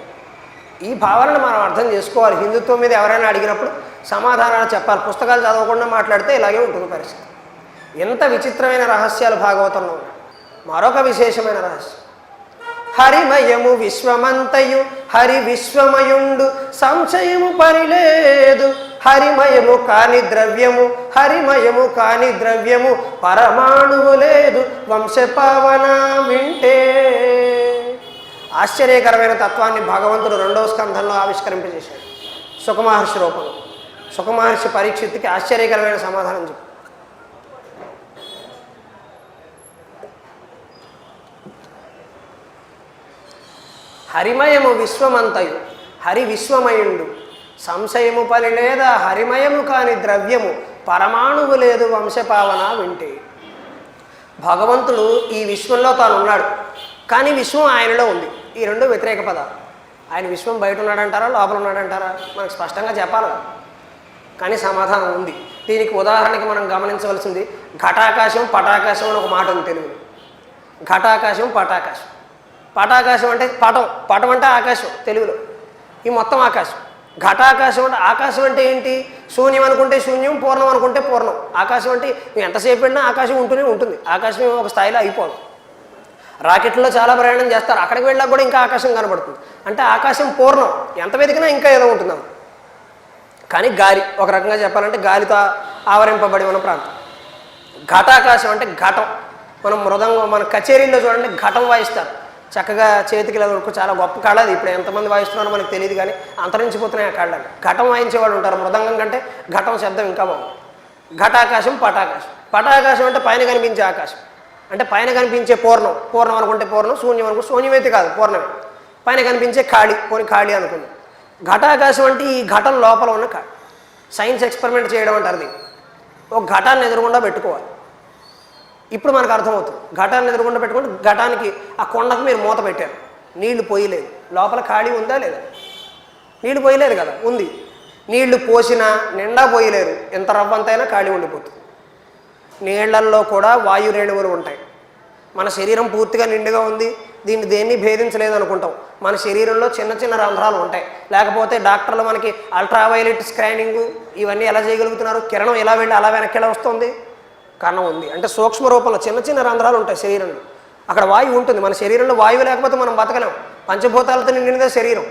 ఈ భావనను మనం అర్థం చేసుకోవాలి. హిందుత్వం మీద ఎవరైనా అడిగినప్పుడు సమాధానాలు చెప్పాలి. పుస్తకాలు చదవకుండా మాట్లాడితే ఇలాగే ఉంటుంది పరిస్థితి. ఎంత విచిత్రమైన రహస్యాలు భాగవతంలో ఉన్నాయి. మరొక విశేషమైన రహస్యం, హరిమయము విశ్వమంతయు హరి విశ్వమయుండు సంశయము పరిలేదు. హరిమయము కాని ద్రవ్యము పరమాణువు లేదు. వంశపావన వింటే. ఆశ్చర్యకరమైన తత్వాన్ని భగవంతుడు 2వ స్కంధంలో ఆవిష్కరింపజేశాడు సుఖమహర్షి రూపంలో. సుఖమహర్షి పరీక్షిత్తుకి ఆశ్చర్యకరమైన సమాధానం చెప్పు. హరిమయము విశ్వమంతయు హరి విశ్వమయుండు సంశయము పలిలేదా. హరిమయము కాని ద్రవ్యము పరమాణువు లేదు. వంశపావన వింటే. భగవంతుడు ఈ విశ్వంలో తాను ఉన్నాడు, కానీ విశ్వం ఆయనలో ఉంది. ఈ రెండు వ్యతిరేక పదాలు. ఆయన విశ్వం బయట ఉన్నాడంటారా, లోపల ఉన్నాడంటారా? మనకు స్పష్టంగా చెప్పాలి, కానీ సమాధానం ఉంది. దీనికి ఉదాహరణకి మనం గమనించవలసింది ఘటాకాశం, పటాకాశం అని ఒక మాట ఉంది తెలుగులో. ఘటాకాశం, పటాకాశం. పటాకాశం అంటే పటం అంటే ఆకాశం తెలుగులో. ఈ మొత్తం ఆకాశం. ఘటాకాశం అంటే, ఆకాశం అంటే ఏంటి? శూన్యం అనుకుంటే శూన్యం, పూర్ణం అనుకుంటే పూర్ణం. ఆకాశం అంటే ఎంతసేపు అయినా ఆకాశం ఉంటూనే ఉంటుంది. ఆకాశం ఒక స్థాయిలో అయిపోదు. రాకెట్లో చాలా ప్రయాణం చేస్తారు, అక్కడికి వెళ్ళాక కూడా ఇంకా ఆకాశం కనబడుతుంది. అంటే ఆకాశం పూర్ణం, ఎంత వెతికినా ఇంకా ఏదో ఉంటున్నాం. కానీ గాలి, ఒక రకంగా చెప్పాలంటే గాలితో ఆవరింపబడి ఉన్న ప్రాంతం. ఘటాకాశం అంటే ఘటం. మనం మృదంగం, మన కచేరీల్లో చూడండి ఘటం వాయిస్తారు. చక్కగా చేతికి ఇలా వరకు చాలా గొప్ప కళ అది. ఇప్పుడు ఎంతమంది వాయిస్తున్నారో మనకు తెలియదు, కానీ అంతరించిపోతున్నాయి ఆ కళ్ళని. ఘటం వాయించేవాళ్ళు ఉంటారు, మృదంగం కంటే ఘటం శబ్దం ఇంకా బాగుంది. ఘటాకాశం, పటాకాశం. పటాకాశం అంటే పైన కనిపించే ఆకాశం, అంటే పైన కనిపించే పూర్ణం. పూర్ణం అనుకుంటే పూర్ణం, శూన్యం అనుకుంటే శూన్యమైతే కాదు, పూర్ణమే. పైన కనిపించే ఖాళీ, పోనీ ఖాళీ అనుకుంది. ఘటాకాశం అంటే ఈ ఘటం లోపల ఉన్న ఖాళీ. సైన్స్ ఎక్స్పెరిమెంట్ చేయడం అంటారు దీన్ని. ఒక ఘటాన్ని ఎదురుగుండా పెట్టుకోవాలి. ఇప్పుడు మనకు అర్థమవుతుంది. ఘటాన్ని ఎదురుగుండా పెట్టుకుంటే ఘటానికి ఆ కొండకు మీరు మూత పెట్టారు, నీళ్లు పోయలేదు, లోపల ఖాళీ ఉందా లేదా? నీళ్లు పోయలేదు కదా, ఉంది. నీళ్లు పోసినా నిండా పోయలేరు, ఎంత రవ్వంతైనా ఖాళీ ఉండిపోతుంది. నీళ్లల్లో కూడా వాయు రేణువులు ఉంటాయి. మన శరీరం పూర్తిగా నిండుగా ఉంది, దీన్ని దేన్ని భేదించలేదు అనుకుంటాం. మన శరీరంలో చిన్న చిన్న రంధ్రాలు ఉంటాయి, లేకపోతే డాక్టర్లు మనకి అల్ట్రావైలెట్ స్కానింగ్ ఇవన్నీ ఎలా చేయగలుగుతున్నారు? కిరణం ఎలా వెళ్ళి అలా వెనక్కి ఎలా వస్తుంది? కారణం ఉంది. అంటే సూక్ష్మ రూపంలో చిన్న చిన్న రంధ్రాలు ఉంటాయి శరీరంలో, అక్కడ వాయువు ఉంటుంది. మన శరీరంలో వాయువు లేకపోతే మనం బతకలేం. పంచభూతాలతో నిండినదే శరీరం.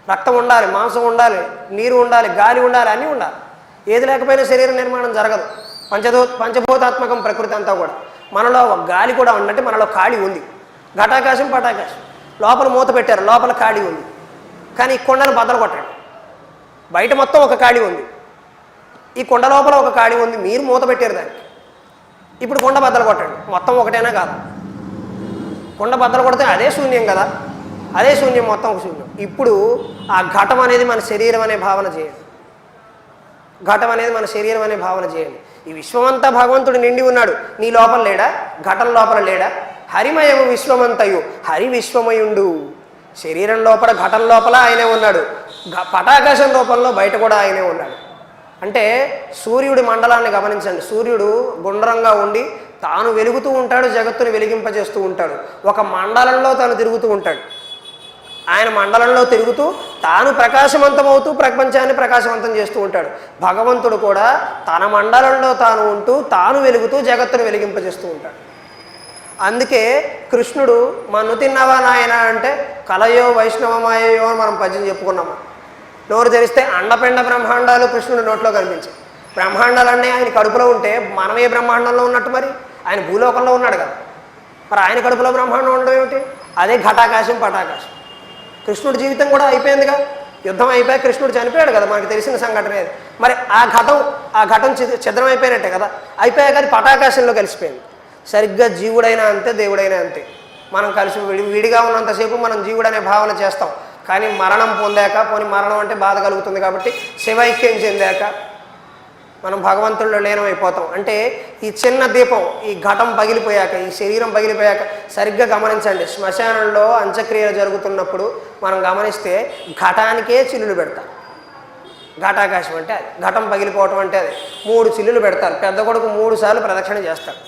రక్తం ఉండాలి, మాంసం ఉండాలి, నీరు ఉండాలి, గాలి ఉండాలి, అన్నీ ఉండాలి. ఏది లేకపోయినా శరీర నిర్మాణం జరగదు. పంచభూతాత్మకం ప్రకృతి అంతా కూడా. మనలో గాలి కూడా ఉందంటే మనలో ఖాళీ ఉంది. ఘటాకాశం, పటాకాశం. లోపల మూత పెట్టారు, లోపల ఖాళీ ఉంది. కానీ ఈ కొండను బద్దలు కొట్టాడు. బయట మొత్తం ఒక ఖాళీ ఉంది, ఈ కొండ లోపల ఒక ఖాళీ ఉంది. మీరు మూత పెట్టారు దానికి. ఇప్పుడు కొండ బద్దలు కొట్టాడు, మొత్తం ఒకటైనా కాదు. కొండ బద్దలు కొడితే అదే శూన్యం కదా, అదే శూన్యం, మొత్తం ఒక శూన్యం. ఇప్పుడు ఆ ఘటం అనేది మన శరీరం అనే భావన చేయండి. ఘటం అనేది మన శరీరం అనే భావన చేయండి. ఈ విశ్వమంతా భగవంతుడు నిండి ఉన్నాడు, నీ లోపల లేడా? ఘటం లోపల లేడా? హరిమయము విశ్వమంతయు, హరి విశ్వమయుండు. శరీరం లోపల, ఘటం లోపల ఆయనే ఉన్నాడు. పటాకాశం రూపంలో బయట కూడా ఆయనే ఉన్నాడు. అంటే సూర్యుడి మండలాన్ని గమనించండి. సూర్యుడు గుండ్రంగా ఉండి తాను వెలుగుతూ ఉంటాడు, జగత్తుని వెలిగింపజేస్తూ ఉంటాడు. ఒక మండలంలో తాను తిరుగుతూ ఉంటాడు. ఆయన మండలంలో తిరుగుతూ తాను ప్రకాశవంతమవుతూ ప్రపంచాన్ని ప్రకాశవంతం చేస్తూ ఉంటాడు. భగవంతుడు కూడా తన మండలంలో తాను ఉంటూ తాను వెలుగుతూ జగత్తును వెలిగింపజేస్తూ ఉంటాడు. అందుకే కృష్ణుడు మన్ను తిన్నవా నాయన అంటే కలయో వైష్ణవమాయో అని మనం పద్యం చెప్పుకున్నాము. నోరు తెరిస్తే అండపిండ బ్రహ్మాండాలు కృష్ణుడి నోట్లో కనిపించాయి. బ్రహ్మాండాలన్నీ ఆయన కడుపులో ఉంటే మనం ఏ బ్రహ్మాండంలో ఉన్నట్టు? మరి ఆయన భూలోకంలో ఉన్నాడు కదా, మరి ఆయన కడుపులో బ్రహ్మాండం ఉండడం ఏమిటి? అదే ఘటాకాశం, పటాకాశం. కృష్ణుడి జీవితం కూడా అయిపోయిందిగా, యుద్ధం అయిపోయి కృష్ణుడు చనిపోయాడు కదా, మనకు తెలిసిన సంఘటన. మరి ఆ ఘటం ఛిద్రం అయిపోయినట్టే కదా, అయిపోయాక అది పటాకాశంలో కలిసిపోయింది. సరిగ్గా జీవుడైనా అంతే, దేవుడైనా అంతే. మనం కలిసి విడిగా ఉన్నంతసేపు మనం జీవుడు అనే భావన చేస్తాం. కానీ మరణం పొందాక, పోనీ మరణం అంటే బాధ కలుగుతుంది కాబట్టి శివైక్యం చెందాక మనం భగవంతుల్లో లీనమైపోతాం. అంటే ఈ చిన్న దీపం, ఈ ఘటం పగిలిపోయాక, ఈ శరీరం పగిలిపోయాక, సరిగ్గా గమనించండి. శ్మశానంలో అంత్యక్రియలు జరుగుతున్నప్పుడు మనం గమనిస్తే ఘటానికే చిల్లులు పెడతారు. ఘటాకాశం అంటే అది. ఘటం పగిలిపోవటం అంటే అది. 3 చిల్లులు పెడతారు. పెద్ద కొడుకు 3 సార్లు ప్రదక్షిణ చేస్తాడు.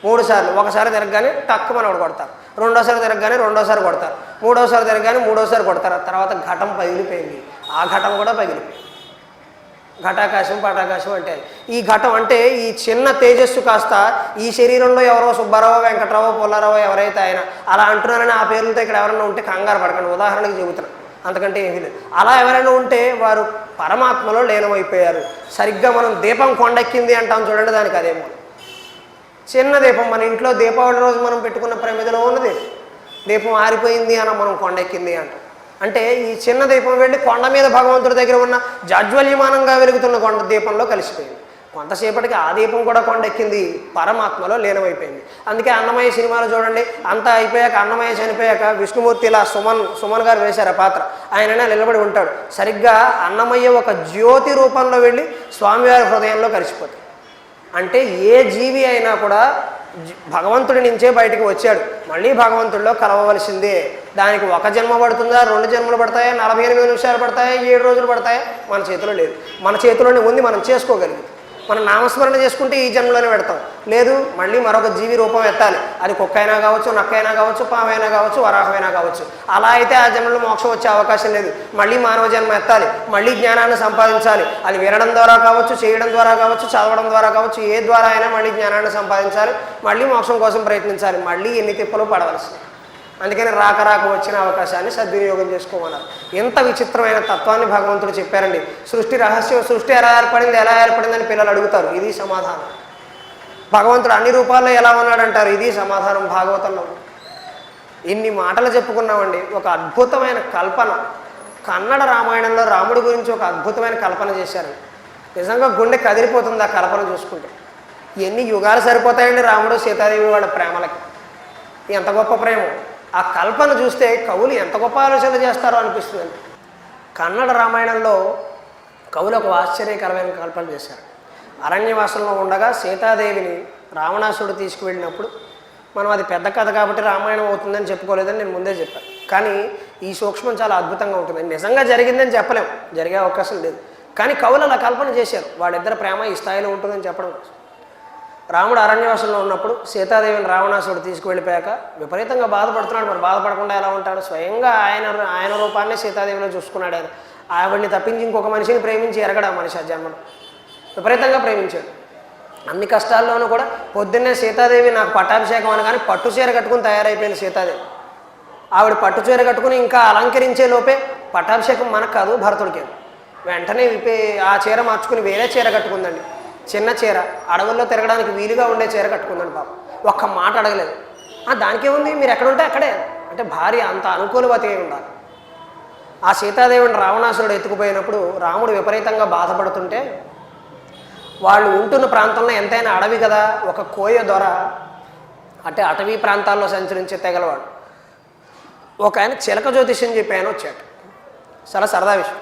3 సార్లు. ఒకసారి తిరగగానే టక్కు మనోడు కొడతారు, రెండోసారి తిరగగానే రెండోసారి కొడతారు, మూడోసారి తిరగగానే మూడోసారి కొడతారు. తర్వాత ఘటం పగిలిపోయింది, ఆ ఘటం కూడా పగిలిపోయింది. ఘటాకాశం, పటాకాశం అంటే ఈ ఘటం. అంటే ఈ చిన్న తేజస్సు కాస్త ఈ శరీరంలో ఎవరో సుబ్బారావు, వెంకట్రావు, పుల్లారావు ఎవరైతే ఆయన అలా అంటున్నారని ఆ పేర్లతో ఇక్కడ ఎవరైనా ఉంటే కంగారు పడకండి, ఉదాహరణకి చెబుతున్నాను, అంతకంటే ఏమీ లేదు. అలా ఎవరైనా ఉంటే వారు పరమాత్మలో లీనమైపోయారు. సరిగ్గా మనం దీపం కొండెక్కింది అంటాం చూడండి, దానికి అదేమో చిన్న దీపం. మన ఇంట్లో దీపావళి రోజు మనం పెట్టుకున్న ప్రమిదలో ఉన్నది దీపం ఆరిపోయింది అని మనం కొండెక్కింది అంటాం. అంటే ఈ చిన్న దీపం వెళ్ళి కొండ మీద భగవంతుడి దగ్గర ఉన్న జాజ్వల్యమానంగా వెలుగుతున్న కొండ దీపంలో కలిసిపోయింది. కొంతసేపటికి ఆ దీపం కూడా కొండెక్కింది, పరమాత్మలో లీనమైపోయింది. అందుకే అన్నమయ్య సినిమాలో చూడండి, అంతా అయిపోయాక అన్నమయ్య చనిపోయాక విష్ణుమూర్తి ఇలా సుమన్ గారు వేశారు ఆ పాత్ర, ఆయననే నిలబడి ఉంటాడు. సరిగ్గా అన్నమయ్య ఒక జ్యోతి రూపంలో వెళ్ళి స్వామివారి హృదయంలో కలిసిపోతాడు. అంటే ఏ జీవి అయినా కూడా భగవంతుడి నుంచే బయటికి వచ్చాడు, మళ్ళీ భగవంతుడిలో కలవవలసిందే. దానికి 1 జన్మ పడుతుందా, 2 జన్మలు పడతాయా, 48 నిమిషాలు పడతాయా, 7 రోజులు పడతాయా? మన చేతిలో లేదు. మన చేతిలోనే ఉంది, మనం చేసుకోగలిగింది. మనం నామస్మరణ చేసుకుంటే ఈ జన్మలోనే పెడతాం. లేదు, మళ్ళీ మరొక జీవి రూపం ఎత్తాలి. అది కుక్క అయినా కావచ్చు, నక్కైనా కావచ్చు, పామైనా కావచ్చు, వరాహమైనా కావచ్చు. అలా అయితే ఆ జన్మలో మోక్షం వచ్చే అవకాశం లేదు. మళ్ళీ మానవ జన్మ ఎత్తాలి, మళ్ళీ జ్ఞానాన్ని సంపాదించాలి. అది వినడం ద్వారా కావచ్చు, చేయడం ద్వారా కావచ్చు, చదవడం ద్వారా కావచ్చు, ఏ ద్వారా అయినా మళ్ళీ జ్ఞానాన్ని సంపాదించాలి, మళ్ళీ మోక్షం కోసం ప్రయత్నించాలి. మళ్ళీ ఎన్ని తిప్పలు పడవలసింది. అందుకని రాక వచ్చిన అవకాశాన్ని సద్వినియోగం చేసుకోమన్నారు. ఎంత విచిత్రమైన తత్వాన్ని భగవంతుడు చెప్పారండి. సృష్టి రహస్యం, సృష్టి ఎలా ఏర్పడింది అని పిల్లలు అడుగుతారు, ఇది సమాధానం. భగవంతుడు అన్ని రూపాల్లో ఎలా ఉన్నాడంటారు, ఇది సమాధానం భాగవతంలో. ఇన్ని మాటలు చెప్పుకున్నామండి. ఒక అద్భుతమైన కల్పన కన్నడ రామాయణంలో రాముడి గురించి ఒక అద్భుతమైన కల్పన చేశారు. నిజంగా గుండె కదిలిపోతుంది ఆ కల్పన చూసుకుంటే. ఎన్ని యుగాలు సరిపోతాయండి రాముడు సీతాదేవి వాళ్ళ ప్రేమలకి. ఎంత గొప్ప ప్రేమ! ఆ కల్పన చూస్తే కవులు ఎంత గొప్ప ఆలోచనలు చేస్తారో అనిపిస్తుంది. కన్నడ రామాయణంలో కవులు ఒక ఆశ్చర్యకరమైన కల్పన చేశారు. అరణ్యవాసంలో ఉండగా సీతాదేవిని రావణాసుడు తీసుకువెళ్ళినప్పుడు, మనం అది పెద్ద కథ కాబట్టి రామాయణం అవుతుందని చెప్పుకోలేదని నేను ముందే చెప్పాను. కానీ ఈ సూక్ష్మం చాలా అద్భుతంగా ఉంటుంది. నిజంగా జరిగిందని చెప్పలేము, జరిగే అవకాశం లేదు. కానీ కవులు అలా కల్పన చేశారు. వాళ్ళిద్దరు ప్రేమ ఈ స్థాయిలో ఉంటుందని చెప్పడం కోసం. రాముడు అరణ్యవాసంలో ఉన్నప్పుడు సీతాదేవిని రావణాసుడు తీసుకువెళ్ళిపోయాక విపరీతంగా బాధపడుతున్నాడు. మరి బాధపడకుండా ఎలా ఉంటాడు? స్వయంగా ఆయన రూపాన్నే సీతాదేవిలో చూసుకున్నాడు. ఆయన ఆవిడ్ని తప్పించి ఇంకొక మనిషిని ప్రేమించి ఎరగడా మనిషి ఆ జన్మను విపరీతంగా ప్రేమించాడు. అన్ని కష్టాల్లోనూ కూడా పొద్దున్నే సీతాదేవి నాకు పట్టాభిషేకం అనగానే పట్టు చీర కట్టుకుని తయారైపోయింది సీతాదేవి. ఆవిడ పట్టు చీర కట్టుకుని ఇంకా అలంకరించే లోపే పట్టాభిషేకం మనకు కాదు భరతుడికి. వెంటనే ఆ చీర మార్చుకుని వేరే చీర కట్టుకుందండి. చిన్న చీర, అడవుల్లో తిరగడానికి వీలుగా ఉండే చీర కట్టుకుందండి. పాపం ఒక్క మాట అడగలేదు. దానికే ఉంది, మీరు ఎక్కడుంటే అక్కడే అంటే భార్య అంత అనుకూలవతి అయి ఉండాలి. ఆ సీతాదేవిని రావణాసురుడు ఎత్తుకుపోయినప్పుడు రాముడు విపరీతంగా బాధపడుతుంటే, వాళ్ళు ఉంటున్న ప్రాంతంలో ఎంతైనా అడవి కదా, ఒక కోయ దొర అంటే అటవీ ప్రాంతాల్లో సంచరించే తెగలవాడు ఒక ఆయన చిలక జ్యోతిష్యం చెప్పి ఆయన వచ్చాడు. చాలా సరదా విషయం.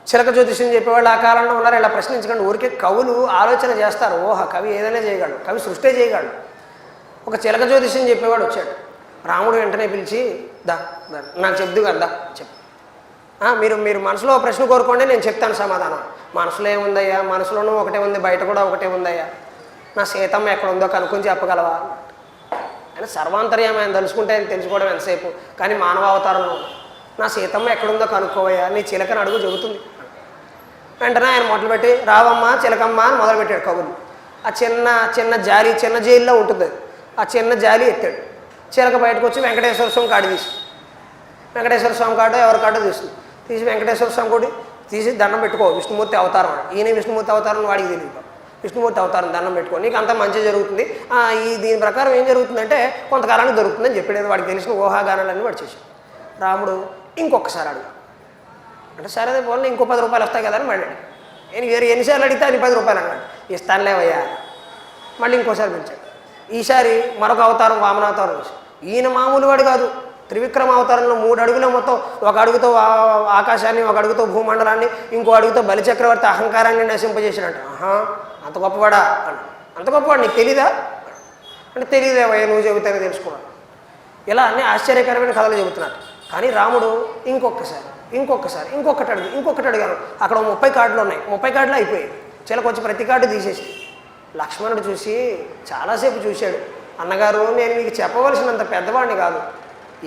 చిలక జ్యోతిష్యం చెప్పేవాళ్ళు ఆ కాలంలో ఉన్నారు. ఇలా ప్రశ్నించకండి, ఊరికే కవులు ఆలోచన చేస్తారు. ఓహా, కవి ఏదైనా చేయగలడు, కవి సృష్టి చేయగలడు. ఒక చిలక జ్యోతిష్యం చెప్పేవాడు వచ్చాడు. రాముడు వెంటనే పిలిచి, దా నాకు చెప్దు కదా, చెప్పు, మీరు మనసులో ప్రశ్న కోరుకోండి, నేను చెప్తాను సమాధానం. మనసులో ఏముందయ్యా? మనసులోనూ ఒకటే ఉంది, బయట కూడా ఒకటే ఉందయ్యా. నా సీతమ్మ ఎక్కడ ఉందో కనుక్కొని చెప్పగలవా? ఆయన సర్వాంతర్యామి, ఆయన తలుచుకుంటే ఆయన తెలుసుకోవడం ఎంతసేపు. కానీ మానవ అవతారంలో నా సీతమ్మ ఎక్కడుందో కనుక్కోవయ్యా, నీ చిలకని అడుగు చెబుతుంది. వెంటనే ఆయన మొదలుపెట్టి రావమ్మ చిలకమ్మ అని మొదలుపెట్టాడు కవులు. ఆ చిన్న జాలి, చిన్న జైల్లో ఉంటుంది. ఆ చిన్న జాలి ఎత్తాడు. చిలక బయటకు వచ్చి వెంకటేశ్వర స్వామి కాడు తీసి, వెంకటేశ్వర స్వామి కాడు ఎవరి కాడో తీసి వెంకటేశ్వర స్వామి కూడా తీసి దండం పెట్టుకో, విష్ణుమూర్తి అవతారం వాడు. ఈయన విష్ణుమూర్తి అవతారం వాడికి తెలియదు. విష్ణుమూర్తి అవతారం దండం పెట్టుకో, నీకు అంతా మంచి జరుగుతుంది. దీని ప్రకారం ఏం జరుగుతుందంటే కొంతకాలానికి దొరుకుతుందని చెప్పాడు. వాడికి తెలిసిన ఊహాగానాలన్నీ వాడు చేశాడు. రాముడు ఇంకొకసారి అడుగు అంటే, సరే అదే పోనీ ఇంకో 10 రూపాయలు వస్తాయి కదా అని మళ్ళీ నేను ఎన్నిసార్లు అడిగితే అని 10 రూపాయలు అన్నాడు. ఇస్తానులేవయ్యా. మళ్ళీ ఇంకోసారి పిలిచాడు. ఈసారి మరొక అవతారం, వామనావతారం చేశాడు. ఈయన మామూలు వాడు కాదు. త్రివిక్రమ అవతారంలో 3 అడుగులో మొత్తం, ఒక అడుగుతో ఆకాశాన్ని, ఒక అడుగుతో భూమండలాన్ని, ఇంకో అడుగుతో బలిచక్రవర్తి అహంకారాన్ని నశింపజేసినట్టు. అంత గొప్పవాడా అన్న. అంత గొప్పవాడు నీకు తెలీదా అంటే, తెలియదేవయ్యా, నువ్వు చెబుతానే తెలుసుకున్నాను. ఇలా అన్ని ఆశ్చర్యకరమైన కథలు చెబుతున్నాడు. కానీ రాముడు ఇంకొకటి అడిగాను. అక్కడ 30 కార్డులు ఉన్నాయి. 30 కార్డులు అయిపోయాయి. చిలకొచ్చి ప్రతి కార్డు తీసేసి లక్ష్మణుడు చూసి చాలాసేపు చూశాడు. అన్నగారు, నేను మీకు చెప్పవలసినంత పెద్దవాడిని కాదు.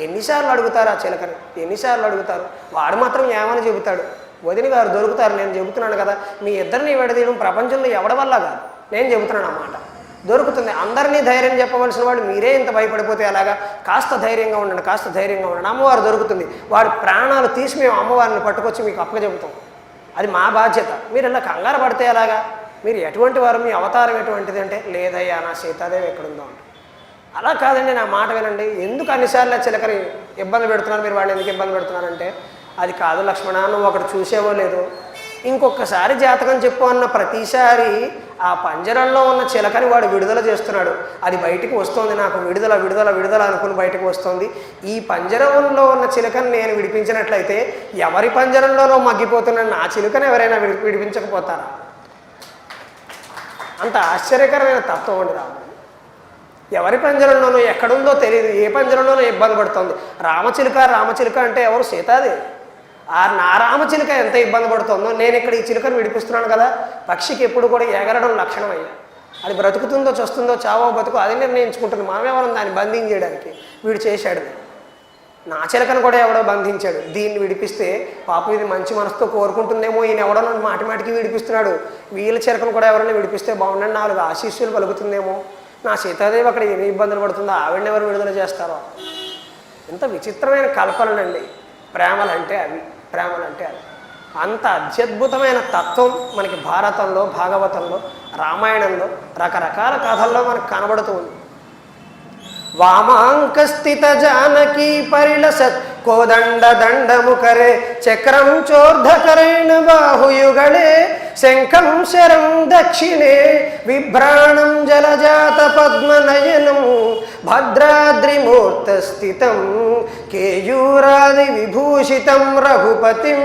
ఎన్నిసార్లు అడుగుతారు ఆ చిలకని, ఎన్నిసార్లు అడుగుతారు? వాడు మాత్రం ఏమని చెబుతాడు? వదిన గారు దొరుకుతారు, నేను చెబుతున్నాను కదా. మీ ఇద్దరిని విడదీయడం ప్రపంచంలో ఎవడి వల్ల కాదు, నేను చెబుతున్నాను అన్నమాట. దొరుకుతుంది. అందరినీ ధైర్యం చెప్పవలసిన వాడు మీరే ఇంత భయపడిపోతే అలాగా? కాస్త ధైర్యంగా ఉండండి, కాస్త ధైర్యంగా ఉండండి. అమ్మవారు దొరుకుతుంది. వాడి ప్రాణాలు తీసి మేము అమ్మవారిని పట్టుకొచ్చి మీకు అప్పచెబుతాం. అది మా బాధ్యత. మీరు ఇలా కంగారు పడితే అలాగా? మీరు ఎటువంటి వారు, మీ అవతారం ఎటువంటిది అంటే, లేదయ్యా నా సీతాదేవి ఎక్కడుందో అంటే. అలా కాదండి, నా మాట వినండి. ఎందుకు అన్నిసార్లు చిలకని ఇబ్బంది పెడుతున్నారు, మీరు వాడిని ఎందుకు ఇబ్బంది పెడుతున్నారంటే, అది కాదు లక్ష్మణ, నువ్వు ఒకటి చూసేవో లేదు, ఇంకొకసారి జాతకం చెప్పు అన్న ప్రతిసారి ఆ పంజరంలో ఉన్న చిలకని వాడు విడుదల చేస్తున్నాడు. అది బయటికి వస్తుంది, నాకు విడుదల విడుదల విడుదల అనుకుని బయటకు వస్తుంది. ఈ పంజరంలో ఉన్న చిలకని నేను విడిపించినట్లయితే ఎవరి పంజరంలోనో మగ్గిపోతున్న నా చిలుకని ఎవరైనా విడిపించకపోతారా? అంత ఆశ్చర్యకరమైన తత్వం అండి రాముడు. ఎవరి పంజరంలోనో ఎక్కడుందో తెలియదు, ఏ పంజరంలోనో ఇబ్బంది పడుతుంది. రామచిలుక అంటే ఎవరు? సీతాదేవి. నా రామచిలుక ఎంత ఇబ్బంది పడుతుందో, నేను ఇక్కడ ఈ చిలుకను విడిపిస్తున్నాను కదా. పక్షికి ఎప్పుడు కూడా ఎగరడం లక్షణం అయ్యా. అది బ్రతుకుతుందో చస్తుందో చావో బతుకు అది నిర్ణయించుకుంటుంది. మనమేమన్నా దాన్ని బంధించేయడానికి? వీడు చేశాడు. నా చిలకను కూడా ఎవడో బంధించాడు. దీన్ని విడిపిస్తే పాపం ఇది మంచి మనసుతో కోరుకుంటుందేమో, ఈయన ఎవడో నన్ను మాటిమాటికి విడిపిస్తున్నాడు, వీళ్ళ చిలకను కూడా ఎవరైనా విడిపిస్తే బాగుండండి, 4 ఆశీస్సులు పలుకుతుందేమో. నా సీతాదేవి అక్కడ ఎన్ని ఇబ్బందులు పడుతుందో, ఆవిడని ఎవరు విడుదల చేస్తారో. ఎంత విచిత్రమైన కల్పనలండి ప్రేమలంటే అవి. అంత అత్యద్భుతమైన తత్వం మనకి భారతంలో, భాగవతంలో, రామాయణంలో, రకరకాల కథల్లో మనకు కనబడుతూ ఉంది. వామాంకస్థిత జానకీ పరిలసత్ కోదండ దండముఖరే చక్రం చోర్ధకరేణ బాహుయుగళే శంఖం శరం దక్షిణే విభ్రాణం జలజాత పద్మనయనం భద్రాద్రిమూర్తస్థితం కేయూరాది విభూషితం రఘుపతిం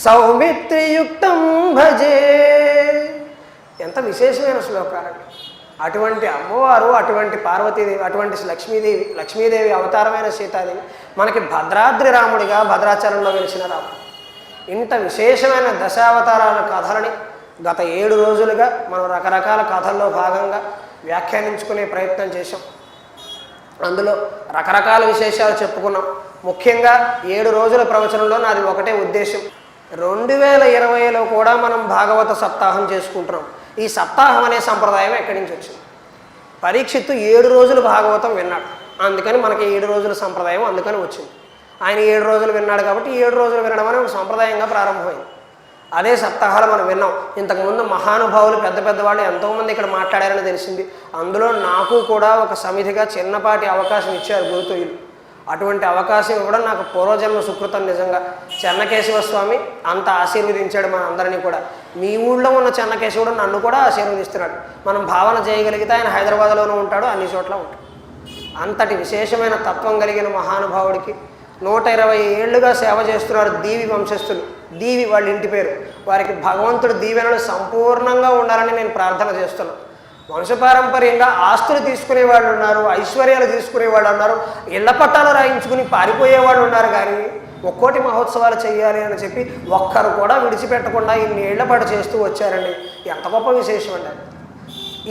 సౌమిత్రియుక్తం భజే. ఎంత విశేషమైన శ్లోకాలండి. అటువంటి అమ్మవారు, అటువంటి పార్వతీదేవి, అటువంటి లక్ష్మీదేవి అవతారమైన సీతాదేవి మనకి భద్రాద్రి రాముడిగా భద్రాచలంలో వెలిసిన రాముడు. ఇంత విశేషమైన దశావతారాల కథలని గత 7 రోజులుగా మనం రకరకాల కథల్లో భాగంగా వ్యాఖ్యానించుకునే ప్రయత్నం చేశాం. అందులో రకరకాల విశేషాలు చెప్పుకున్నాం. ముఖ్యంగా 7 రోజుల ప్రవచనంలో నాది ఒకటే ఉద్దేశం, 2020లో కూడా మనం భాగవత సప్తాహం చేసుకుంటున్నాం. ఈ సప్తాహం అనే సంప్రదాయం ఎక్కడి నుంచి వచ్చింది? పరీక్షిత్తు 7 రోజులు భాగవతం విన్నాడు, అందుకని మనకి 7 రోజుల సంప్రదాయం అందుకని వచ్చింది. ఆయన 7 రోజులు విన్నాడు కాబట్టి 7 రోజులు వినడం అనే ఒక సంప్రదాయంగా ప్రారంభమైంది. అదే సప్తాహాలు మనం విన్నాం. ఇంతకుముందు మహానుభావులు పెద్ద పెద్దవాళ్ళు ఎంతోమంది ఇక్కడ మాట్లాడారని తెలిసింది. అందులో నాకు కూడా ఒక సమిధిగా చిన్నపాటి అవకాశం ఇచ్చారు గురుతుయులు. అటువంటి అవకాశం ఇవ్వడం నాకు పూర్వజన్మ సుకృతం. నిజంగా చెన్నకేశవ స్వామి అంత ఆశీర్వదించాడు మన అందరినీ కూడా. మీ ఊళ్ళో ఉన్న చెన్నకేశవుడు నన్ను కూడా ఆశీర్వదిస్తున్నాడు. మనం భావన చేయగలిగితే ఆయన హైదరాబాద్లోనూ ఉంటాడు, అన్ని చోట్ల ఉంటాడు. అంతటి విశేషమైన తత్వం కలిగిన మహానుభావుడికి 120 ఏళ్లుగా సేవ చేస్తున్నారు దీవి వంశస్థులు. దీవి వాళ్ళ ఇంటి పేరు. వారికి భగవంతుడు దీవెనలు సంపూర్ణంగా ఉండాలని నేను ప్రార్థన చేస్తున్నాను. వంశపారంపర్యంగా ఆస్తులు తీసుకునే వాళ్ళు ఉన్నారు, ఐశ్వర్యాలు తీసుకునే వాళ్ళు ఉన్నారు, ఇళ్ల పట్టాలు రాయించుకుని పారిపోయేవాళ్ళు ఉన్నారు. కానీ ఒక్కోటి మహోత్సవాలు చేయాలి అని చెప్పి ఒక్కరు కూడా విడిచిపెట్టకుండా ఇన్ని ఏళ్ల పాటు చేస్తూ వచ్చారండి. ఎంత గొప్ప విశేషం అండి.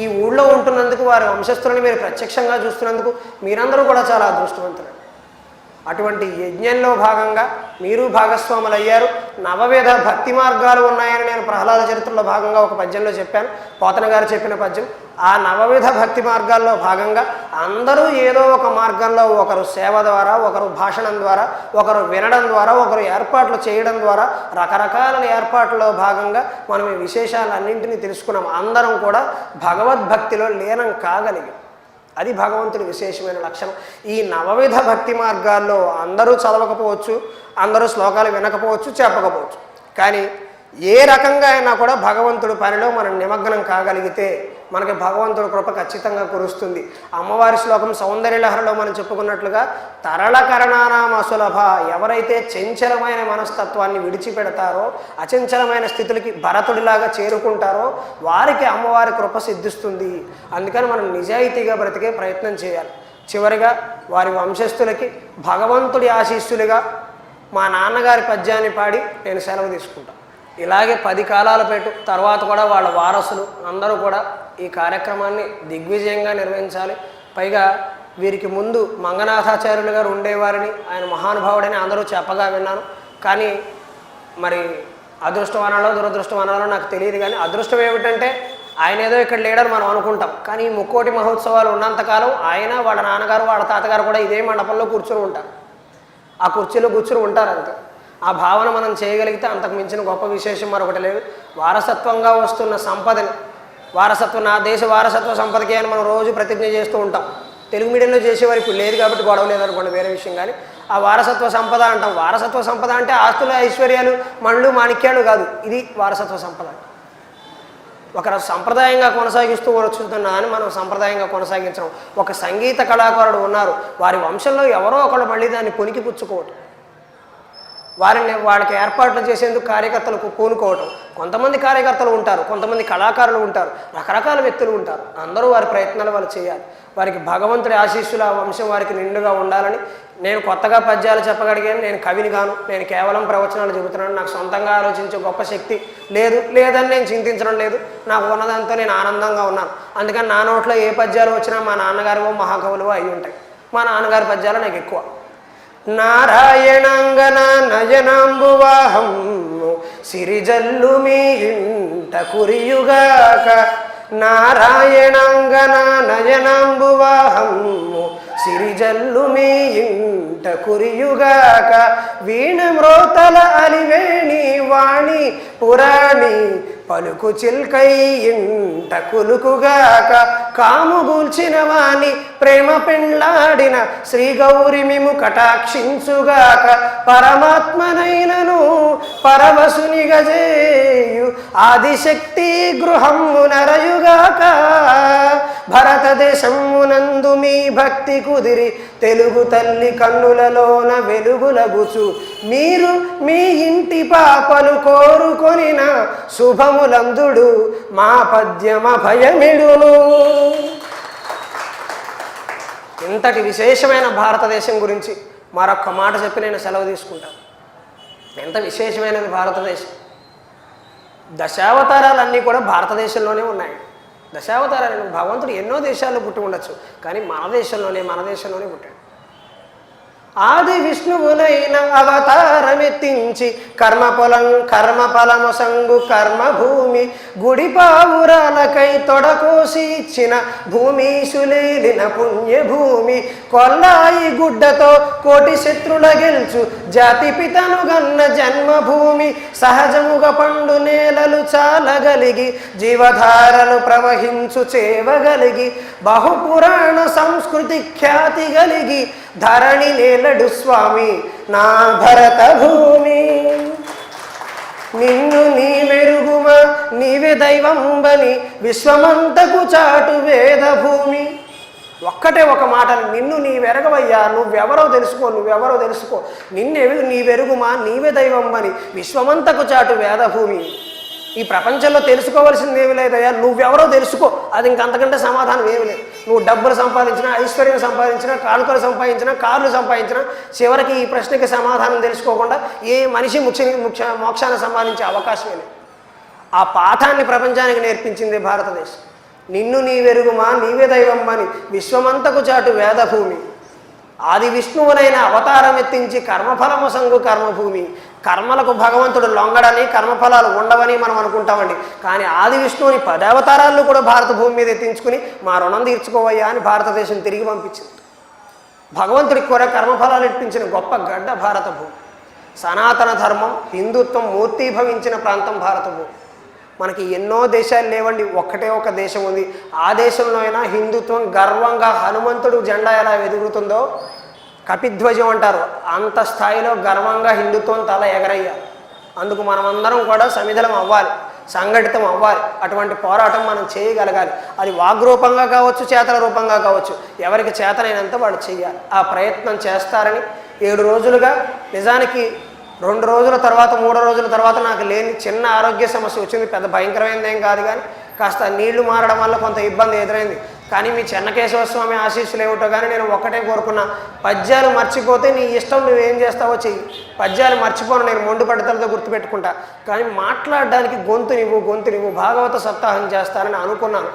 ఈ ఊళ్ళో ఉంటున్నందుకు, వారి వంశస్థులని మీరు ప్రత్యక్షంగా చూస్తున్నందుకు మీరందరూ కూడా చాలా అదృష్టవంతులు. అటువంటి యజ్ఞంలో భాగంగా మీరు భాగస్వాములు అయ్యారు. నవవిధ భక్తి మార్గాలు ఉన్నాయని నేను ప్రహ్లాద చరిత్రలో భాగంగా ఒక పద్యంలో చెప్పాను, పోతన గారు చెప్పిన పద్యం. ఆ నవవిధ భక్తి మార్గాల్లో భాగంగా అందరూ ఏదో ఒక మార్గంలో, ఒకరు సేవ ద్వారా, ఒకరు భాషణం ద్వారా, ఒకరు వినడం ద్వారా, ఒకరు ఏర్పాట్లు చేయడం ద్వారా, రకరకాల ఏర్పాట్లలో భాగంగా మనం ఈ విశేషాలన్నింటినీ తెలుసుకున్నాం. అందరం కూడా భగవద్భక్తిలో లీనం కాగలిగాం. అది భగవంతుడి విశేషమైన లక్షణం. ఈ నవవిధ భక్తి మార్గాల్లో అందరూ చదవకపోవచ్చు, అందరూ శ్లోకాలు వినకపోవచ్చు, చెప్పకపోవచ్చు. కానీ ఏ రకంగా అయినా కూడా భగవంతుడి పనిలో మనం నిమగ్నం కాగలిగితే మనకి భగవంతుడి కృప ఖచ్చితంగా కురుస్తుంది. అమ్మవారి శ్లోకం సౌందర్యలహరిలో మనం చెప్పుకున్నట్లుగా తరళకరణానాం అసులభ, ఎవరైతే చంచలమైన మనస్తత్వాన్ని విడిచిపెడతారో, అచంచలమైన స్థితులకి భరతుడిలాగా చేరుకుంటారో వారికి అమ్మవారి కృప సిద్ధిస్తుంది. అందుకని మనం నిజాయితీగా బ్రతికే ప్రయత్నం చేయాలి. చివరిగా వారి వంశస్థులకి భగవంతుడి ఆశీస్సులుగా మా నాన్నగారి పద్యాన్ని పాడి నేను సెలవు తీసుకుంటాను. ఇలాగే 10 కాలాల పాటు తర్వాత కూడా వాళ్ళ వారసులు అందరూ కూడా ఈ కార్యక్రమాన్ని దిగ్విజయంగా నిర్వహించాలి. పైగా వీరికి ముందు మంగనాథాచార్యులు గారు ఉండేవారిని, ఆయన మహానుభావుడని అందరూ చెప్పగా విన్నాను. కానీ మరి అదృష్టం అనాలో దురదృష్టం అనాలో నాకు తెలియదు. కానీ అదృష్టం ఏమిటంటే ఆయన ఏదో ఇక్కడ లేడని మనం అనుకుంటాం. కానీ ఈ ముక్కోటి మహోత్సవాలు ఉన్నంతకాలం ఆయన, వాళ్ళ నాన్నగారు, వాళ్ళ తాతగారు కూడా ఇదే మండపంలో కూర్చొని ఉంటారు. ఆ కుర్చీలో కూర్చొని ఉంటారు అంతే. ఆ భావన మనం చేయగలిగితే అంతకు మించిన గొప్ప విశేషం మరొకటి లేదు. వారసత్వంగా వస్తున్న సంపదని, వారసత్వం నా దేశ వారసత్వ సంపదకి అని మనం రోజు ప్రతిజ్ఞ చేస్తూ ఉంటాం. తెలుగు మీడియంలో చేసేవారు ఇప్పుడు లేదు కాబట్టి గొడవ లేదనుకోండి, వేరే విషయం. కానీ ఆ వారసత్వ సంపద అంటాం. వారసత్వ సంపద అంటే ఆస్తులు, ఐశ్వర్యాలు, మళ్ళు, మాణిక్యాలు కాదు. ఇది వారసత్వ సంపద. ఒక సంప్రదాయంగా కొనసాగిస్తూ వచ్చుతున్నాను మనం సంప్రదాయంగా కొనసాగించడం. ఒక సంగీత కళాకారుడు ఉన్నారు, వారి వంశంలో ఎవరో ఒకళ్ళు మళ్ళీ దాన్ని పొనికి పుచ్చుకోవటం, వాళ్ళకి ఏర్పాట్లు చేసేందుకు కార్యకర్తలు పూనుకోవటం. కొంతమంది కార్యకర్తలు ఉంటారు, కొంతమంది కళాకారులు ఉంటారు, రకరకాల వ్యక్తులు ఉంటారు. అందరూ వారి ప్రయత్నాలు వాళ్ళు చేయాలి. వారికి భగవంతుడి ఆశీస్సులు ఆ వంశం వారికి నిండుగా ఉండాలని. నేను కొత్తగా పద్యాలు చెప్పగలిగాను, నేను కవిని గాను, నేను కేవలం ప్రవచనాలు చెబుతున్నాను. నాకు సొంతంగా ఆలోచించే గొప్ప శక్తి లేదని నేను చింతించడం లేదు. నాకు ఉన్నదంతా నేను ఆనందంగా ఉన్నాను. అందుకని నా నోట్లో ఏ పద్యాలు వచ్చినా మా నాన్నగారివో మహాకవులువో అయి ఉంటాయి. మా నాన్నగారి పద్యాలు నాకు ఎక్కువ. నారాయణాంగన నయనాంబువాహం సిరిజల్లు మీ ఇంట కురియుగాక. నారాయణాంగన నయనాంబువాహం సిరిజల్లు మీ ఇంట కురియుగాక వీణ మ్రోతల అలివేణి వాణి పురాణి పలుకు చిల్కై ఇంట కులుకుగాక కాముగూల్చిన వాణి ప్రేమ పెండ్లాడిన శ్రీ గౌరి మిము కటాక్షించుగాక పరమాత్మనైనను పరవశుని గజేయు ఆదిశక్తి గృహము నరయుగాక భారతదేశమునందు మీ భక్తి కుదిరి తెలుగు తల్లి కన్నులలోన వెలుగులగుచు మీరు మీ ఇంటి పాపలు కోరుకొనిన శుభములందుడు మా పద్యమ భయమిడును. ఇంతటి విశేషమైన భారతదేశం గురించి మరొక్క మాట చెప్పి నేను సెలవు తీసుకుంటాను. ఎంత విశేషమైనది భారతదేశం. దశావతారాలన్నీ కూడా భారతదేశంలోనే ఉన్నాయి. దశావతారాలు భగవంతుడు ఎన్నో దేశాల్లో పుట్టి ఉండొచ్చు, కానీ మన దేశంలోనే పుట్టాడు. ఆది విష్ణువునైన అవతారమెత్తించి కర్మఫలము కర్మభూమి గుడిపావురాలకై తొడకోసి ఇచ్చిన భూమీశులేలిన పుణ్యభూమి కొల్లాయి గుడ్డతో కోటి శత్రుల గెల్చు జాతి పితను గన్న జన్మభూమి సహజముగా పండు నేలలు చాలగలిగి జీవధారలు ప్రవహించు చేవగలిగి బహుపురాణ సంస్కృతి ఖ్యాతి కలిగి ధరణి నేలడు స్వామి నా భరత భూమి. నిన్ను నీవెరుగుమా నీవే దైవంబని విశ్వమంతకు చాటు వేద భూమి. ఒక్కటే ఒక మాట, నిన్ను నీవెరగవయ్యా, నువ్వెవరో తెలుసుకో నీవెరుగుమా నీవే దైవంబని విశ్వమంతకు చాటు వేద భూమి. ఈ ప్రపంచంలో తెలుసుకోవాల్సింది ఏమి లేదయ్యా, నువ్వెవరో తెలుసుకో, అది ఇంకంతకంటే సమాధానం ఏమి లేదు. నువ్వు డబ్బులు సంపాదించినా, ఐశ్వర్యం సంపాదించినా, కానుకలు సంపాదించినా, కార్లు సంపాదించినా, చివరికి ఈ ప్రశ్నకి సమాధానం తెలుసుకోకుండా ఏ మనిషి మోక్షాన్ని సంపాదించే అవకాశమే లేదు. ఆ పాఠాన్ని ప్రపంచానికి నేర్పించింది భారతదేశం. నిన్ను నీవెరుగుమా నీవే దైవంబని విశ్వమంతకు చాటు వేదభూమి. ఆది విష్ణువునైన అవతారం ఎత్తించి కర్మభూమి. కర్మలకు భగవంతుడు లొంగడని, కర్మఫలాలు ఉండవని మనం అనుకుంటామండి. కానీ ఆది విష్ణువుని 10 అవతారాలను కూడా భారత భూమి మీద ఎత్తించుకుని మా రుణం తీర్చుకోవయ్యా అని భారతదేశం తిరిగి పంపించింది. భగవంతుడికి కూడా కర్మఫలాలు ఇప్పించిన గొప్ప గడ్డ భారత భూమి. సనాతన ధర్మం, హిందుత్వం మూర్తీభవించిన ప్రాంతం భారత భూమి. మనకి ఎన్నో దేశాలు లేవండి, ఒక్కటే ఒక దేశం ఉంది. ఆ దేశంలో అయినా హిందుత్వం గర్వంగా హనుమంతుడు జెండా ఎలా ఎదుగుతుందో, కపిధ్వజం అంటారు, అంత స్థాయిలో గర్వంగా హిందుత్వం తల ఎగరయ్యాలి. అందుకు మనమందరం కూడా సమిధలం అవ్వాలి, సంఘటితం అవ్వాలి. అటువంటి పోరాటం మనం చేయగలగాలి. అది వాగ్రూపంగా కావచ్చు, చేతల రూపంగా కావచ్చు, ఎవరికి చేతనైనంత వాడు చేయాలి. ఆ ప్రయత్నం చేస్తారని 7 రోజులుగా, నిజానికి 2 రోజుల తర్వాత 3 రోజుల తర్వాత నాకు లేని చిన్న ఆరోగ్య సమస్య వచ్చింది. పెద్ద భయంకరమైనది ఏం కాదు, కానీ కాస్త నీళ్లు మారడం వల్ల కొంత ఇబ్బంది ఎదురైంది. కానీ మీ చెన్నకేశవ స్వామి ఆశీస్సులు ఏమిటో కానీ నేను ఒక్కటే కోరుకున్నా, పద్యాలు మర్చిపోతే నీ ఇష్టం, నువ్వేం చేస్తావో చెయ్యి. పద్యాలు మర్చిపోను, నేను మొండు పడతలతో గుర్తుపెట్టుకుంటా. కానీ మాట్లాడడానికి గొంతు నువ్వు భాగవత సప్తాహం చేస్తానని అనుకున్నాను.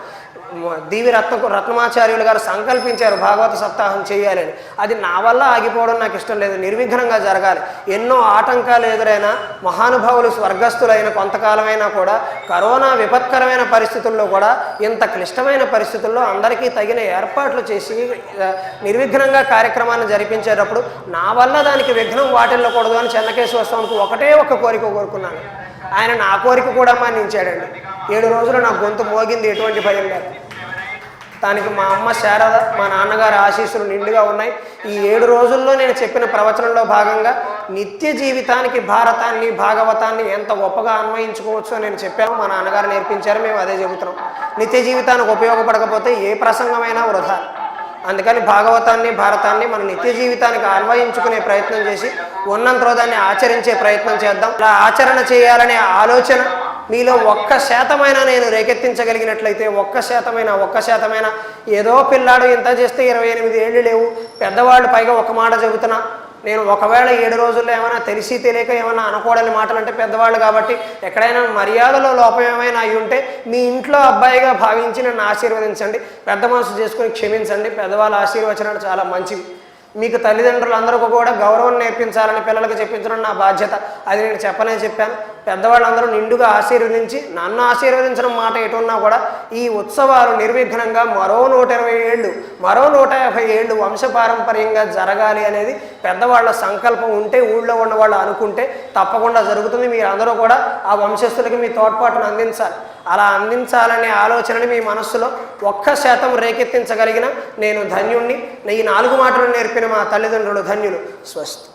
దీవి రత్నమాచార్యులు గారు సంకల్పించారు భాగవత సప్తాహం చేయాలని. అది నా వల్ల ఆగిపోవడం నాకు ఇష్టం లేదు, నిర్విఘ్నంగా జరగాలి. ఎన్నో ఆటంకాలు ఎదురైనా, మహానుభావులు స్వర్గస్థులైన కొంతకాలమైనా కూడా, కరోనా విపత్కరమైన పరిస్థితుల్లో కూడా, ఇంత క్లిష్టమైన పరిస్థితుల్లో అందరికీ తగిన ఏర్పాట్లు చేసి నిర్విఘ్నంగా కార్యక్రమాన్ని జరిపించేటప్పుడు నా వల్ల దానికి విఘ్నం వాటిల్లకూడదు అని చెన్నకేశ్వర స్వామికి ఒకటే ఒక కోరిక కోరుకున్నాను. ఆయన నా కోరిక కూడా మన్నించాడండి. 7 రోజులు నా గొంతు మోగింది, ఎటువంటి భయం లేదు. దానికి మా అమ్మ శారద, మా నాన్నగారి ఆశీస్సులు నిండుగా ఉన్నాయి. ఈ 7 రోజుల్లో నేను చెప్పిన ప్రవచనంలో భాగంగా నిత్య జీవితానికి భారతాన్ని, భాగవతాన్ని ఎంత గొప్పగా అన్వయించుకోవచ్చో నేను చెప్పాను. మా నాన్నగారు నేర్పించారు, మేము అదే చెబుతున్నాం. నిత్య జీవితానికి ఉపయోగపడకపోతే ఏ ప్రసంగమైనా వృధా. అందుకని భాగవతాన్ని, భారతాన్ని మన నిత్య జీవితానికి అన్వయించుకునే ప్రయత్నం చేసి ఉన్నంతలో దాన్ని ఆచరించే ప్రయత్నం చేద్దాం. అలా ఆచరణ చేయాలనే ఆలోచన మీలో 1% నేను రేకెత్తించగలిగినట్లయితే, 1% ఏదో పిల్లాడు ఇంత చేస్తే 28 ఏళ్ళు లేవు, పెద్దవాళ్ళు పైగా ఒక మాట చెబుతున్నా, నేను ఒకవేళ 7 రోజుల్లో ఏమైనా తెలిసి తెలియక ఏమైనా అనకూడని మాటలు అంటే పెద్దవాళ్ళు కాబట్టి ఎక్కడైనా మర్యాదలో లోపం ఏమైనా అయి ఉంటే మీ ఇంట్లో అబ్బాయిగా భావించి నన్ను ఆశీర్వదించండి, పెద్ద మనసు చేసుకుని క్షమించండి. పెద్దవాళ్ళ ఆశీర్వచనాలు చాలా మంచివి. మీకు తల్లిదండ్రులందరికీ కూడా గౌరవం నేర్పించాలని పిల్లలకు చెప్పించడం నా బాధ్యత. అది నేను చెప్పాను. పెద్దవాళ్ళందరూ నిండుగా ఆశీర్వదించి నన్ను ఆశీర్వదించడం మాట ఎటున్నా కూడా ఈ ఉత్సవాలు నిర్విఘ్నంగా మరో 120 ఏళ్ళు మరో 150 ఏళ్ళు వంశపారంపర్యంగా జరగాలి అనేది పెద్దవాళ్ళ సంకల్పం ఉంటే ఊళ్ళో ఉన్న వాళ్ళు అనుకుంటే తప్పకుండా జరుగుతుంది. మీరు అందరూ కూడా ఆ వంశస్థులకి మీ తోడ్పాటును అందించాలి. అలా అందించాలనే ఆలోచనని మీ మనస్సులో 1% రేకెత్తించగలిగిన నేను ధన్యుణ్ణి. ఈ 4 మాటలు నేర్పిన మా తల్లిదండ్రులు ధన్యులు. స్వస్తి.